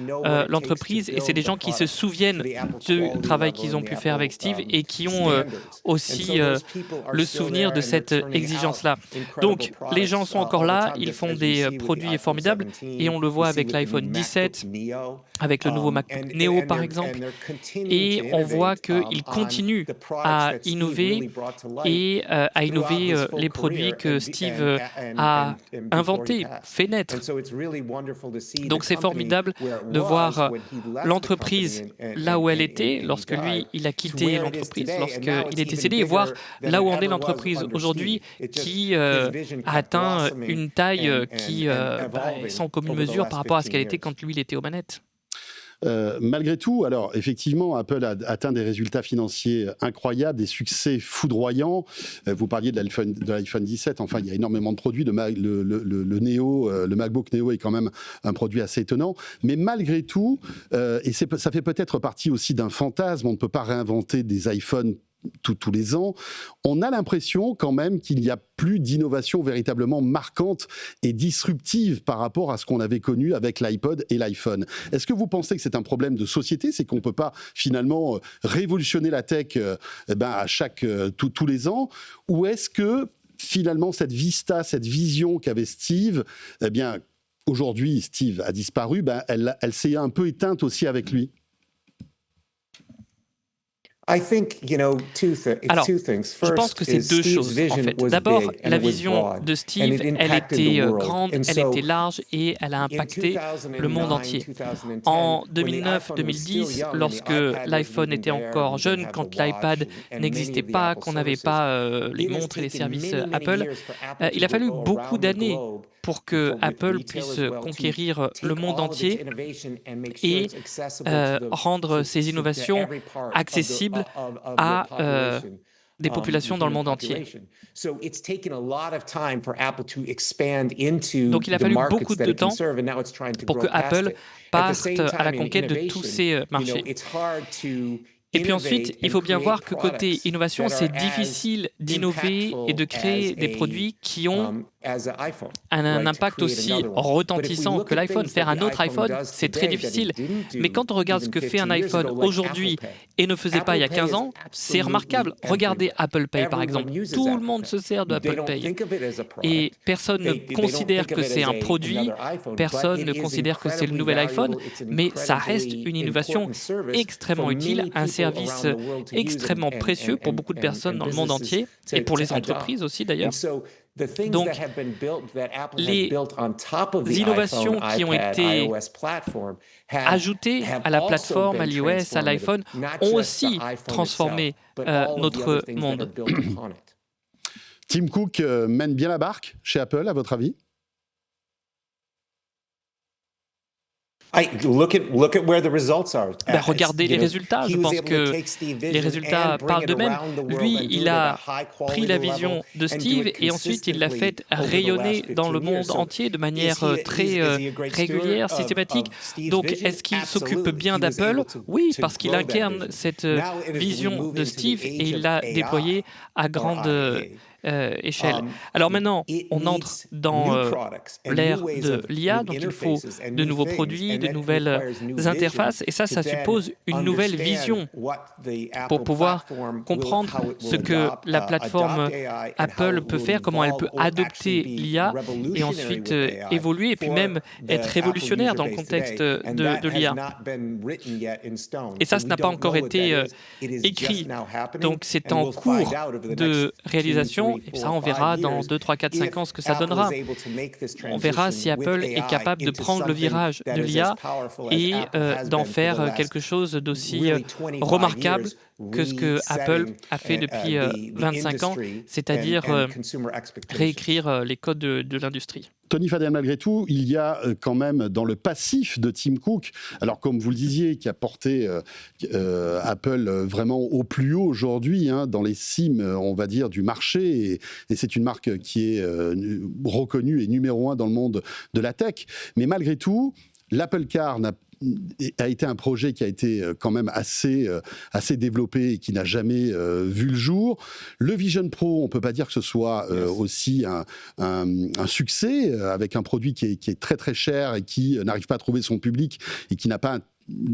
Speaker 8: l'entreprise et c'est des gens qui se souviennent du travail qu'ils ont pu faire avec Steve et qui ont aussi le souvenir de cette exigence-là. Donc, les gens sont encore là, ils font des produits formidables et on le voit avec l'iPhone 17, avec le nouveau MacBook Neo par exemple, et on voit qu'ils continuent à innover et à innover les produits que Steve a inventés, fait naître. Donc, c'est formidable de voir l'entreprise là où elle était lorsque lui, il a quitté l'entreprise, lorsqu'il était décédé, et voir là où on est l'entreprise aujourd'hui qui a atteint une taille qui est sans commune mesure par rapport à ce qu'elle était quand lui, il était aux manettes.
Speaker 2: Malgré tout, alors effectivement, Apple a atteint des résultats financiers incroyables, des succès foudroyants. Vous parliez de l'iPhone 17, enfin il y a énormément de produits. Le Neo, le MacBook Neo est quand même un produit assez étonnant. Mais malgré tout, et ça fait peut-être partie aussi d'un fantasme, on ne peut pas réinventer des iPhones tous les ans, on a l'impression quand même qu'il n'y a plus d'innovation véritablement marquante et disruptive par rapport à ce qu'on avait connu avec l'iPod et l'iPhone. Est-ce que vous pensez que c'est un problème de société, c'est qu'on ne peut pas finalement révolutionner la tech à tous les ans, ou est-ce que finalement cette vista, cette vision qu'avait Steve, aujourd'hui Steve a disparu, elle s'est un peu éteinte aussi avec lui?
Speaker 8: Alors, je pense que c'est deux choses, en fait. D'abord, la vision de Steve, elle était grande, elle était large et elle a impacté le monde entier. En 2009-2010, lorsque l'iPhone était encore jeune, quand l'iPad n'existait pas, qu'on n'avait pas les montres et les services Apple, il a fallu beaucoup d'années pour que Apple puisse conquérir le monde entier et rendre ses innovations accessibles à des populations dans le monde entier. Donc il a fallu beaucoup de temps pour que Apple parte à la conquête de tous ces marchés. Et puis ensuite, il faut bien voir que côté innovation, c'est difficile d'innover et de créer des produits qui ont un impact aussi retentissant que l'iPhone. Faire un autre iPhone, c'est très difficile. Mais quand on regarde ce que fait un iPhone aujourd'hui et ne faisait pas il y a 15 ans, c'est remarquable. Regardez Apple Pay, par exemple. Tout le monde se sert de Apple Pay. Et personne ne considère que c'est un produit, personne ne considère que c'est le nouvel iPhone, mais ça reste une innovation extrêmement utile, un service extrêmement précieux pour beaucoup de personnes dans le monde entier, et pour les entreprises aussi d'ailleurs. Donc, les innovations qui ont été ajoutées à la plateforme, à l'iOS, à l'iPhone, ont aussi transformé notre monde.
Speaker 2: Tim Cook mène bien la barque chez Apple, à votre avis ?
Speaker 8: Regardez les résultats, je pense que les résultats parlent d'eux-mêmes. Lui, il a pris la vision de Steve et ensuite il l'a fait rayonner dans le monde entier de manière très régulière, systématique. Donc, est-ce qu'il s'occupe bien d'Apple ? Oui, parce qu'il incarne cette vision de Steve et il l'a déployée à grande échelle. Alors maintenant, on entre dans l'ère de l'IA, donc il faut de nouveaux produits, de nouvelles interfaces, et ça suppose une nouvelle vision pour pouvoir comprendre ce que la plateforme Apple peut faire, comment elle peut adopter l'IA et ensuite évoluer, et puis même être révolutionnaire dans le contexte de l'IA. Et ça n'a pas encore été écrit. Donc c'est en cours de réalisation, et ça on verra dans 2, 3, 4, 5 ans ce que ça donnera. On verra si Apple est capable de prendre le virage de l'IA et d'en faire quelque chose d'aussi remarquable que ce que Apple a fait depuis 25 ans, c'est-à-dire réécrire les codes de l'industrie.
Speaker 2: Tony Fadell, malgré tout, il y a quand même dans le passif de Tim Cook, alors comme vous le disiez, qui a porté Apple vraiment au plus haut aujourd'hui, dans les cimes, on va dire, du marché, et c'est une marque qui est reconnue et numéro 1 dans le monde de la tech. Mais malgré tout, l'Apple Car a été un projet qui a été quand même assez développé et qui n'a jamais vu le jour. Le Vision Pro, on ne peut pas dire que ce soit aussi un succès, avec un produit qui est très très cher et qui n'arrive pas à trouver son public et qui n'a pas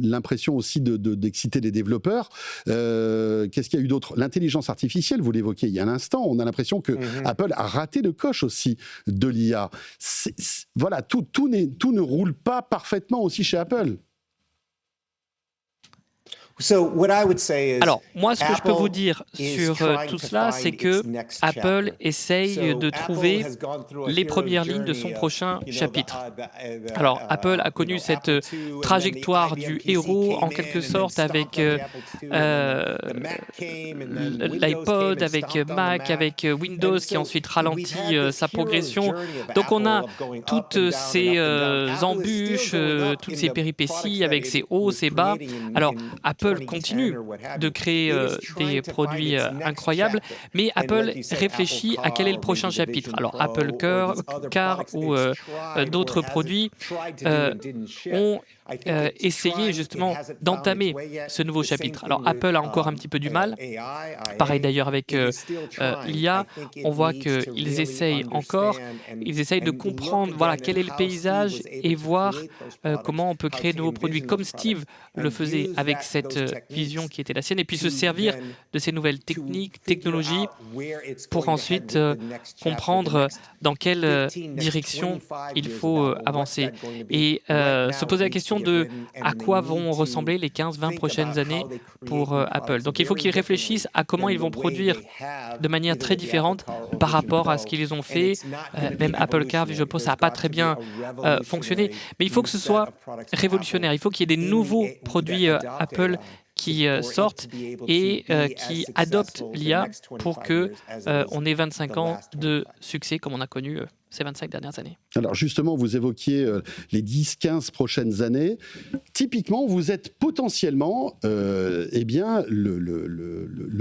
Speaker 2: l'impression aussi d'exciter les développeurs. Qu'est-ce qu'il y a eu d'autre ? L'intelligence artificielle, vous l'évoquiez il y a un instant, on a l'impression que Apple a raté le coche aussi de l'IA. Voilà, tout ne roule pas parfaitement aussi chez Apple.
Speaker 8: Alors, moi, ce que je peux vous dire sur tout cela, c'est que Apple essaye de trouver les premières lignes de son prochain chapitre. Alors, Apple a connu cette trajectoire du héros, en quelque sorte, avec l'iPod, avec Mac, avec Windows, qui a ensuite ralenti sa progression. Donc, on a toutes ces embûches, toutes ces péripéties, avec ses hauts, ses bas. Alors, Apple continue de créer des produits incroyables, mais Apple réfléchit à quel est le prochain chapitre. Alors Apple Car ou d'autres produits ont essayé justement d'entamer ce nouveau chapitre. Alors Apple a encore un petit peu du mal, pareil d'ailleurs avec l'IA, on voit qu'ils essayent de comprendre quel est le paysage et voir comment on peut créer de nouveaux produits comme Steve le faisait avec cette vision qui était la sienne, et puis se servir de ces nouvelles technologies pour ensuite comprendre dans quelle direction il faut avancer. Et se poser la question de à quoi vont ressembler les 15-20 prochaines années pour Apple. Donc il faut qu'ils réfléchissent à comment ils vont produire de manière très différente par rapport à ce qu'ils ont fait. Même Apple Car, je pense, ça n'a pas très bien fonctionné. Mais il faut que ce soit révolutionnaire. Il faut qu'il y ait des nouveaux produits Apple qui sortent et qui adoptent l'IA pour qu'on ait 25 ans de succès comme on a connu ces 25 dernières années.
Speaker 2: Alors justement, vous évoquiez les 10-15 prochaines années. Typiquement, vous êtes potentiellement le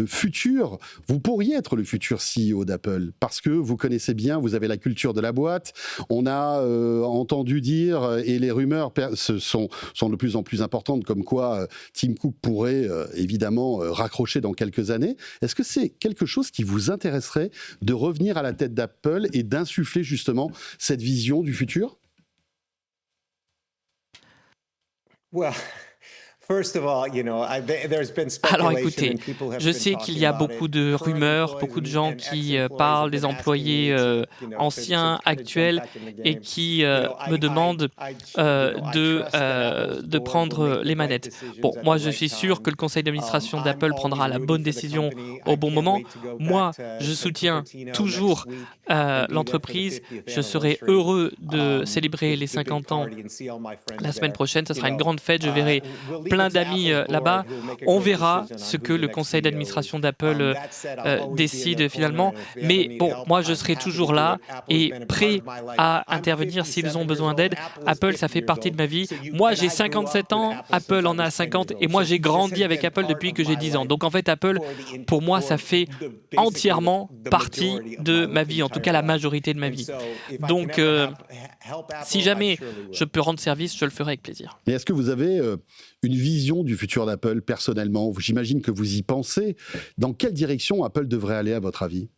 Speaker 2: futur, vous pourriez être le futur CEO d'Apple, parce que vous connaissez bien, vous avez la culture de la boîte. On a entendu dire, et les rumeurs sont de plus en plus importantes, comme quoi Tim Cook pourrait évidemment raccrocher dans quelques années. Est-ce que c'est quelque chose qui vous intéresserait de revenir à la tête d'Apple et d'insuffler justement cette vision du futur ?
Speaker 8: Alors écoutez, je sais qu'il y a beaucoup de rumeurs, beaucoup de gens qui parlent des employés anciens, actuels, et qui me demandent de prendre les manettes. Bon, moi je suis sûr que le conseil d'administration d'Apple prendra la bonne décision au bon moment. Moi, je soutiens toujours l'entreprise. Je serai heureux de célébrer les 50 ans la semaine prochaine. Ce sera une grande fête. Je verrai plein d'amis là-bas. On verra ce que le conseil d'administration d'Apple décide finalement. Mais bon, moi, je serai toujours là et prêt à intervenir s'ils ont besoin d'aide. Apple, ça fait partie de ma vie. Moi, j'ai 57 ans, Apple en a 50, et moi, j'ai grandi avec Apple depuis que j'ai 10 ans. Donc, en fait, Apple, pour moi, ça fait entièrement partie de ma vie, en tout cas la majorité de ma vie. Donc, si jamais je peux rendre service, je le ferai avec plaisir.
Speaker 2: Mais est-ce que vous avez une vision du futur d'Apple personnellement ? J'imagine que vous y pensez. Dans quelle direction Apple devrait aller à votre avis ?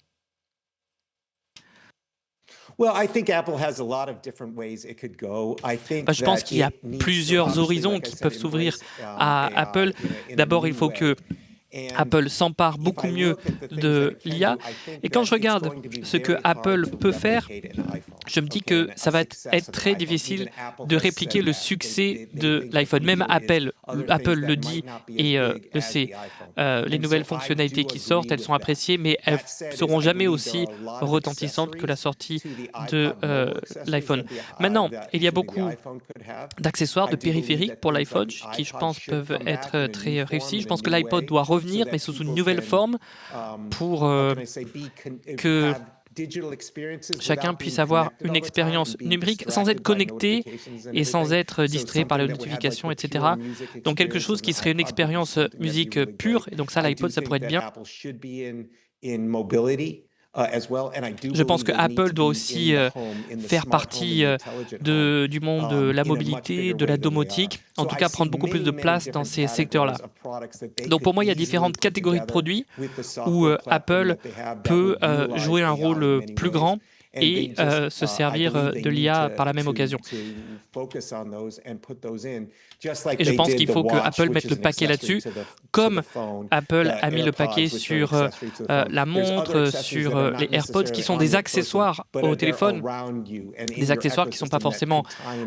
Speaker 8: Je pense qu'il y a plusieurs horizons qui peuvent s'ouvrir à Apple. D'abord, il faut que Apple s'empare beaucoup mieux de l'IA. Et quand je regarde ce que Apple peut faire, je me dis que ça va être très difficile de répliquer le succès de l'iPhone. Même Apple le dit et le sait. Les nouvelles fonctionnalités qui sortent, elles sont appréciées, mais elles ne seront jamais aussi retentissantes que la sortie de l'iPhone. Maintenant, il y a beaucoup d'accessoires, de périphériques pour l'iPhone qui, je pense, peuvent être très réussis. Je pense que l'iPod doit revenir, mais sous une nouvelle forme pour que chacun puisse avoir une expérience numérique sans être connecté et sans être distrait par les notifications, etc. Donc quelque chose qui serait une expérience musique pure. Et donc ça, l'iPod, ça pourrait être bien. Je pense que Apple doit aussi faire partie du monde de la mobilité, de la domotique, en tout cas prendre beaucoup plus de place dans ces secteurs-là. Donc pour moi, il y a différentes catégories de produits où Apple peut jouer un rôle plus grand et se servir de l'IA par la même occasion. Et je pense qu'il faut que Apple mette le paquet là-dessus, comme Apple a mis le paquet sur la montre, sur les AirPods, qui sont des accessoires au téléphone, des accessoires qui ne sont pas forcément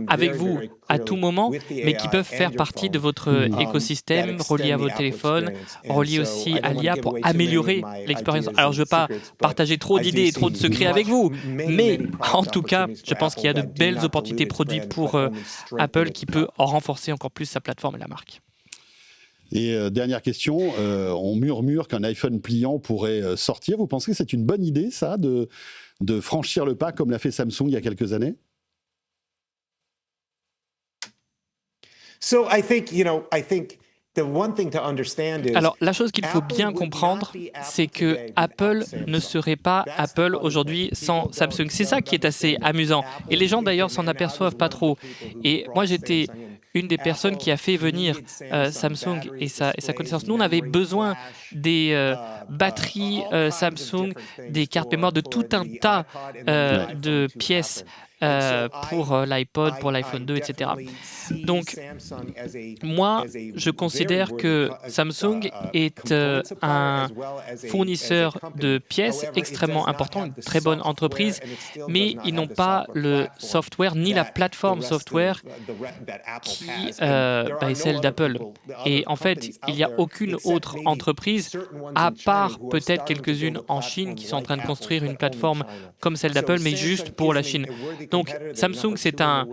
Speaker 8: avec vous à tout moment, mais qui peuvent faire partie de votre écosystème, relié à votre téléphone, relié aussi à l'IA pour améliorer l'expérience. Alors je ne veux pas partager trop d'idées et trop de secrets avec vous, mais en tout cas, je pense qu'il y a de belles opportunités produits pour Apple qui peut en renforcer encore plus sa plateforme et la marque.
Speaker 2: Et dernière question, on murmure qu'un iPhone pliant pourrait sortir. Vous pensez que c'est une bonne idée, ça, de franchir le pas comme l'a fait Samsung il y a quelques années?
Speaker 8: Alors, la chose qu'il faut bien comprendre, c'est que Apple ne serait pas Apple aujourd'hui sans Samsung. C'est ça qui est assez amusant. Et les gens, d'ailleurs, s'en aperçoivent pas trop. Et moi, j'étais une des personnes qui a fait venir Samsung et sa connaissance. Nous, on avait besoin des batteries Samsung, des cartes mémoire, de tout un tas de pièces pour l'iPod, pour l'iPhone 2, etc. Donc, moi, je considère que Samsung est un fournisseur de pièces extrêmement important, une très bonne entreprise, mais ils n'ont pas le software ni la plateforme software qui est celle d'Apple. Et en fait, il n'y a aucune autre entreprise, à part peut-être quelques-unes en Chine, qui sont en train de construire une plateforme comme celle d'Apple, mais juste pour la Chine. Donc, Samsung, c'est un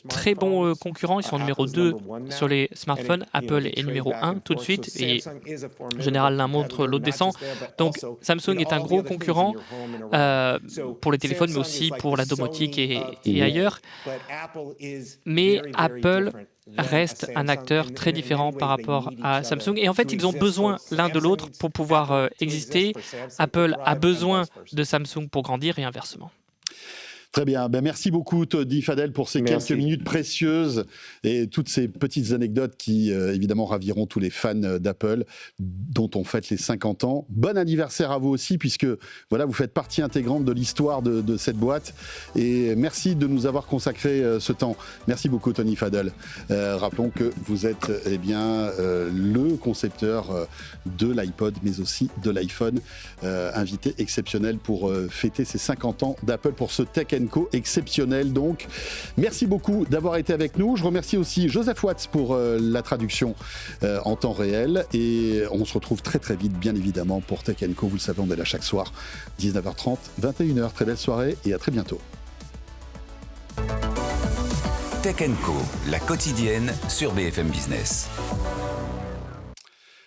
Speaker 8: très bon concurrent. Ils sont numéro 2 sur les smartphones. Apple est numéro 1 tout de suite. Et en général, l'un montre, l'autre descend. Donc, Samsung est un gros concurrent pour les téléphones, mais aussi pour la domotique et ailleurs. Mais Apple reste un acteur très différent par rapport à Samsung. Et en fait, ils ont besoin l'un de l'autre pour pouvoir exister. Apple a besoin de Samsung pour grandir et inversement.
Speaker 2: Très bien. Merci beaucoup, Tony Fadell, pour ces quelques minutes précieuses et toutes ces petites anecdotes qui, évidemment, raviront tous les fans d'Apple, dont on fête les 50 ans. Bon anniversaire à vous aussi, puisque voilà, vous faites partie intégrante de l'histoire de cette boîte. Et merci de nous avoir consacré ce temps. Merci beaucoup, Tony Fadell. Rappelons que vous êtes le concepteur de l'iPod, mais aussi de l'iPhone. Invité exceptionnel pour fêter ces 50 ans d'Apple pour ce Tech & Co exceptionnel. Donc, merci beaucoup d'avoir été avec nous. Je remercie aussi Joseph Watts pour la traduction en temps réel. Et on se retrouve très très vite, bien évidemment, pour Tech & Co. Vous le savez, on est là chaque soir, 19h30, 21h. Très belle soirée et à très bientôt.
Speaker 1: Tech & Co, la quotidienne sur BFM Business.